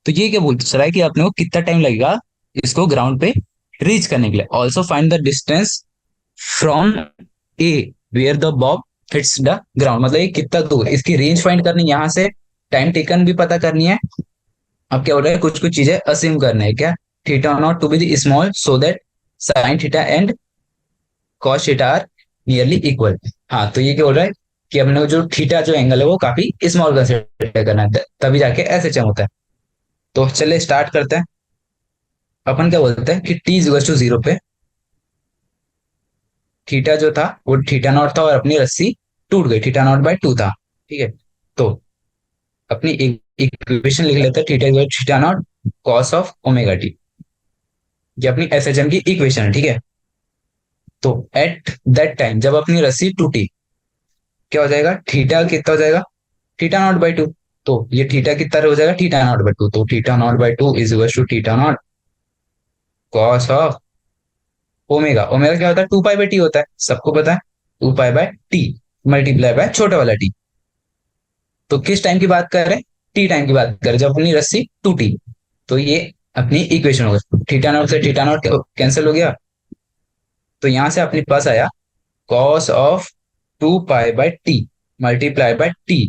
तो ये क्या बोलते रहा है कि अपने को कितना टाइम लगेगा इसको ग्राउंड पे रीच करने के लिए। Also find the distance from A where the bob hits the ground. मतलब ये कितना दूर, इसकी रेंज फाइंड करनी है, यहाँ से टाइम टेकन भी पता करनी है। अब क्या हो रहा है, कुछ कुछ चीजें असीम करना है क्या, theta naught to be the small so that sine theta and cos theta are nearly equal. हाँ तो ये क्या हो रहा है कि अपने को जो थीटा जो एंगल है वो काफी स्मॉल कंसिडर करना है, तभी जाके ऐसे चम होता है। तो चलिए स्टार्ट करते हैं। अपन क्या बोलते हैं कि टी इज टू जीरो पे थीटा जो था वो थीटा नॉट था और अपनी रस्सी टूट गई, थीटा नॉट बाय टू था। ठीक है, तो अपनी एक इक्वेशन लिख लेते हैं, theta is theta naught cos of omega T. ये अपनी एसएचएम की इक्वेशन है। ठीक है, तो एट दैट टाइम जब अपनी रस्सी टूटी क्या हो जाएगा, थीटा कितना हो जाएगा, थीटा नॉट बाई टू। तो ये थीटा कितना हो जाएगा, थीटा नॉट बाई टू। तो theta naught by two is equal to theta naught cos of omega. Omega क्या होता है, टू पाई बाई टी होता है, सबको पता है, two pi by T multiply by छोटा वाला टी। तो किस टाइम की बात कर रहे हैं, टी टाइम की बात कर रहे हैं जब अपनी रस्सी टूटी। तो ये अपनी इक्वेशन हो गई, थीटा नॉट से थीटा नॉट कैंसिल हो गया। तो यहां से अपने पास आया cos of two pi by T multiply by T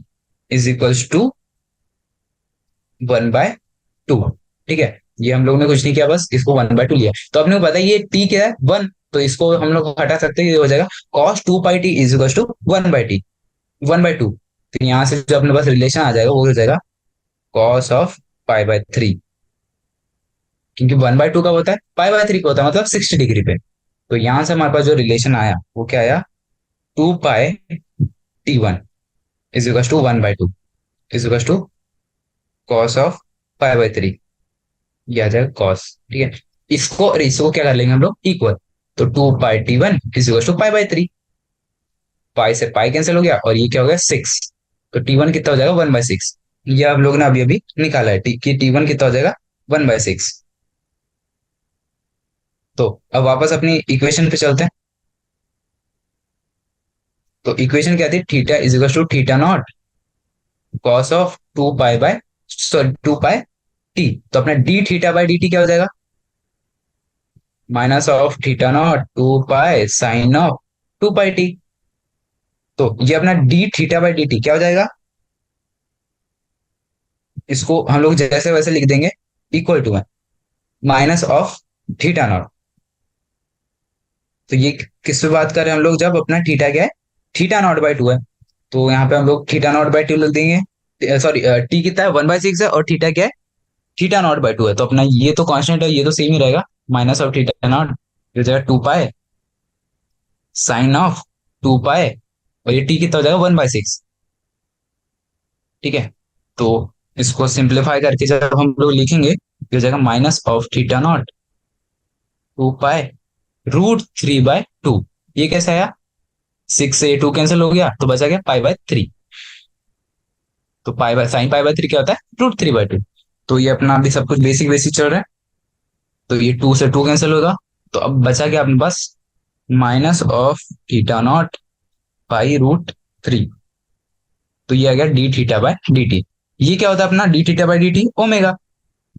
is equals to one by two. ठीक है, ये हम लोग ने कुछ नहीं किया, बस इसको वन बाय टू लिया। तो अपने को पता है ये टी क्या है, वन, तो इसको हम लोग हटा सकते हैं, ये हो जाएगा cos two pi T is equal to one by T, one by two. तो यहाँ से जो अपने पास रिलेशन आ जाएगा वो हो जाएगा cos of pi by three, क्योंकि वन बाय टू का होता है, पाई बाय थ्री का होता है, मतलब 60 डिग्री पे। तो यहाँ से हमारे पास जो रिलेशन आया वो क्या आया, two pi T one is equal to one by two is equal to cos of pi by three, ये आ जाएगा कॉस। ठीक है, इसको और इसको क्या कर लेंगे हम लोग इक्वल। तो two pi T one is equal to pi by three, pi से पाई कैंसिल हो गया और ये क्या हो गया सिक्स। तो टी वन कितना हो जाएगा, वन बाय सिक्स। ये आप लोग ने अभी अभी निकाला है कि टी वन कितना हो जाएगा, वन बाय सिक्स। तो अब वापस अपनी इक्वेशन पे चलते हैं। तो इक्वेशन क्या थी, theta is equal to theta naught cos of two pi by sorry two pi T. तो अपना D theta by D T क्या हो जाएगा, minus of theta naught two pi sine of two pi T. तो ये अपना D theta by D T क्या हो जाएगा, इसको हम लोग जैसे वैसे लिख देंगे, इक्वल टू है माइनस ऑफ थीटा नॉट। तो ये किस पे बात कर रहे हैं हम लोग, जब अपना थीटा क्या है, थीटा नॉट बाय टू है। तो यहाँ पे हम लोग थीटा नॉट बाय टू लिख देंगे, सॉरी टी कितना है, वन बाय सिक्स है, और थीटा क्या है, थीटा नॉट बाय टू है। तो अपना ये तो कांस्टेंट है, ये तो सेम ही रहेगा, माइनस ऑफ थीटा नॉट हो जाएगा टू पाए साइन ऑफ टू पाए, और ये टी कितना हो जाएगा, वन बाय सिक्स। ठीक है, तो इसको सिंप्लीफाई करके जब हम लोग लिखेंगे ये हो जाएगा minus of theta naught two pi root three by two. ये कैसे आया, सिक्स से टू कैंसिल हो गया तो बचा गया पाई बाय थ्री। तो pi by sine pi by three क्या होता है, रूट थ्री बाय टू। तो ये अपना अभी सब कुछ बेसिक बेसिक चल रहा है। तो ये टू से टू कैंसिल होगा, तो अब बचा क्या अपने पास, minus of theta not pi root three. तो ये आ गया d theta by D T. ये क्या होता है अपना D theta by D t, omega.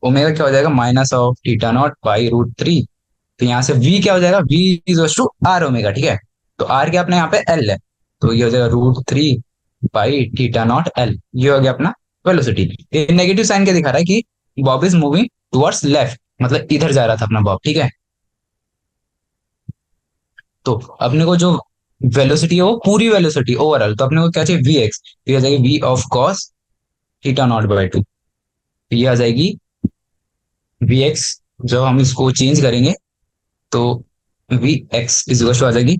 Omega क्या हो जाएगा, minus of theta not pi root three. तो यहाँ से v क्या हो जाएगा, v is to r omega. ठीक है, तो r क्या अपने यहाँ पे l है, तो ये हो जाएगा root three pi theta naught l। ये हो गया अपना वेलोसिटी। ये नेगेटिव साइन क्या दिखा रहा है कि Bob is moving towards left, मतलब इधर जा रहा था अपना बॉब। ठीक है, तो अपने को जो वेलोसिटी है वो पूरी वेलोसिटी ओवरऑल, तो अपने को क्या चाहिए, वी एक्स। ये आ जाएगी V of cos theta naught by two. ये आ जाएगी वी एक्स, जब हम इसको चेंज करेंगे तो वी एक्स इज आ जाएगी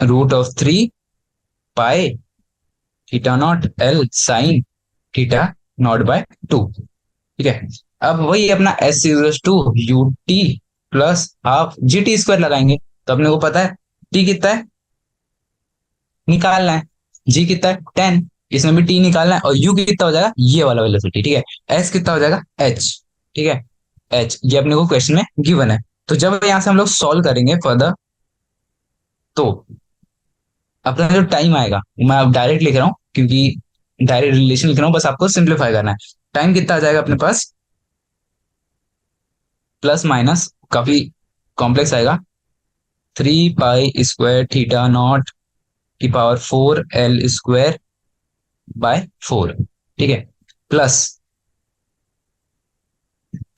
root of three pi theta naught L sine theta naught by two. ठीक है, अब वही अपना S is to U T plus half G T square लगाएंगे। तो अपने को पता है टी कितना है, निकालना है। जी कितना है 10, इसमें भी टी निकालना है। और यू कितना हो जाएगा, ये वाला वेलोसिटी, ठीक है। एस कितना हो जाएगा एच, ठीक है। एच ये अपने को क्वेश्चन में गिवन है। तो जब यहाँ से हम लोग सॉल्व करेंगे फर्दर, तो अपना जो टाइम आएगा, मैं अब डायरेक्ट लिख रहा हूँ क्योंकि डायरेक्ट रिलेशन लिख रहा हूँ, बस आपको सिंप्लीफाई करना है। टाइम कितना आ जाएगा अपने पास, प्लस माइनस काफी कॉम्प्लेक्स आएगा, 3 पाई स्क्वायर थीटा नॉट की पावर 4 L स्क्वायर बाय 4, ठीक है, प्लस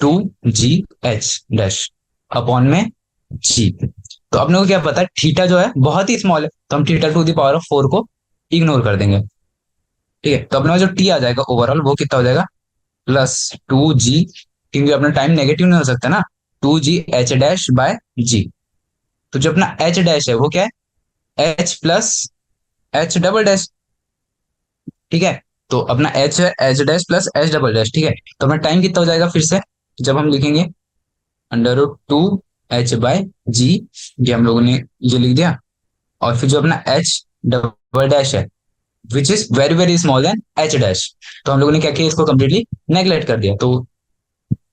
2GH अपॉन में जी। तो अपने को क्या पता है, थीटा जो है बहुत ही स्मॉल है, तो हम theta two the power of 4 को इग्नोर कर देंगे, ठीक है। तो अपने को जो टी आ जाएगा ओवरऑल वो कितना हो जाएगा, +2G, क्योंकि अपना टाइम नेगेटिव नहीं हो सकता ना, 2GH डैश बाय जी। तो जो अपना एच डैश है वो क्या है, H plus H double dash, ठीक है। तो अपना एच है H dash plus H double dash, ठीक है। तो अपना टाइम कितना हो जाएगा फिर से, जब हम लिखेंगे √2H/g, ये हम लोगों ने ये लिख दिया। और फिर जो अपना एच डबल डैश है which is very very small then H dash, तो हम लोगों ने क्या किया, इसको कंप्लीटली नेग्लेक्ट कर दिया। तो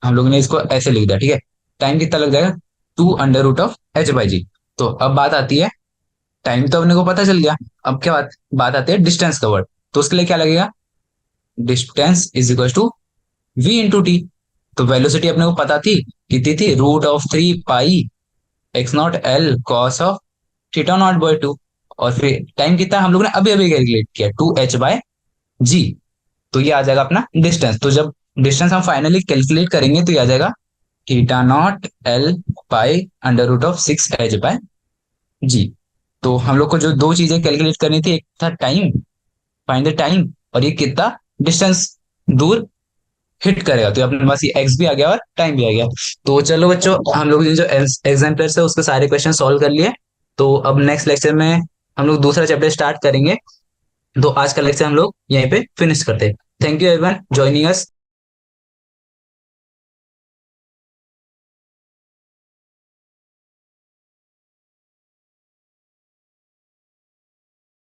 हम लोगों ने इसको ऐसे लिख दिया, ठीक है। टाइम कितना लग जाएगा, 2 √H/g। तो अब बात आती है, टाइम तो अपने को पता चल गया, अब क्या बात बात आती है डिस्टेंस कवर्ड। तो उसके लिए क्या लगेगा, distance is equal to v into T. तो वेलोसिटी अपने को पता थी, कितनी थी, √3 pi x0 L cos of theta naught by 2। और फिर टाइम कितना हम लोग ने अभी अभी कैलकुलेट किया, 2H/g। तो ये आ जाएगा अपना डिस्टेंस। तो जब डिस्टेंस हम फाइनली कैलकुलेट करेंगे तो ये आ जाएगा थीटा नॉट L पाई √6H/g। तो हम लोग को जो दो चीजें कैलकुलेट करनी थी, एक था टाइम, फाइंड द टाइम, और ये कितना डिस्टेंस दूर हिट करेगा। तो अपने पास ये एक्स भी आ गया और टाइम भी आ गया। तो चलो बच्चों, हम लोग ने जो एग्जाम्पल्स है उसके सारे क्वेश्चन सॉल्व कर लिए। तो अब नेक्स्ट लेक्चर में हम लोग दूसरा चैप्टर स्टार्ट करेंगे। तो आज का लेक्चर हम लोग यहीं पे फिनिश करते हैं। Thank you everyone joining us.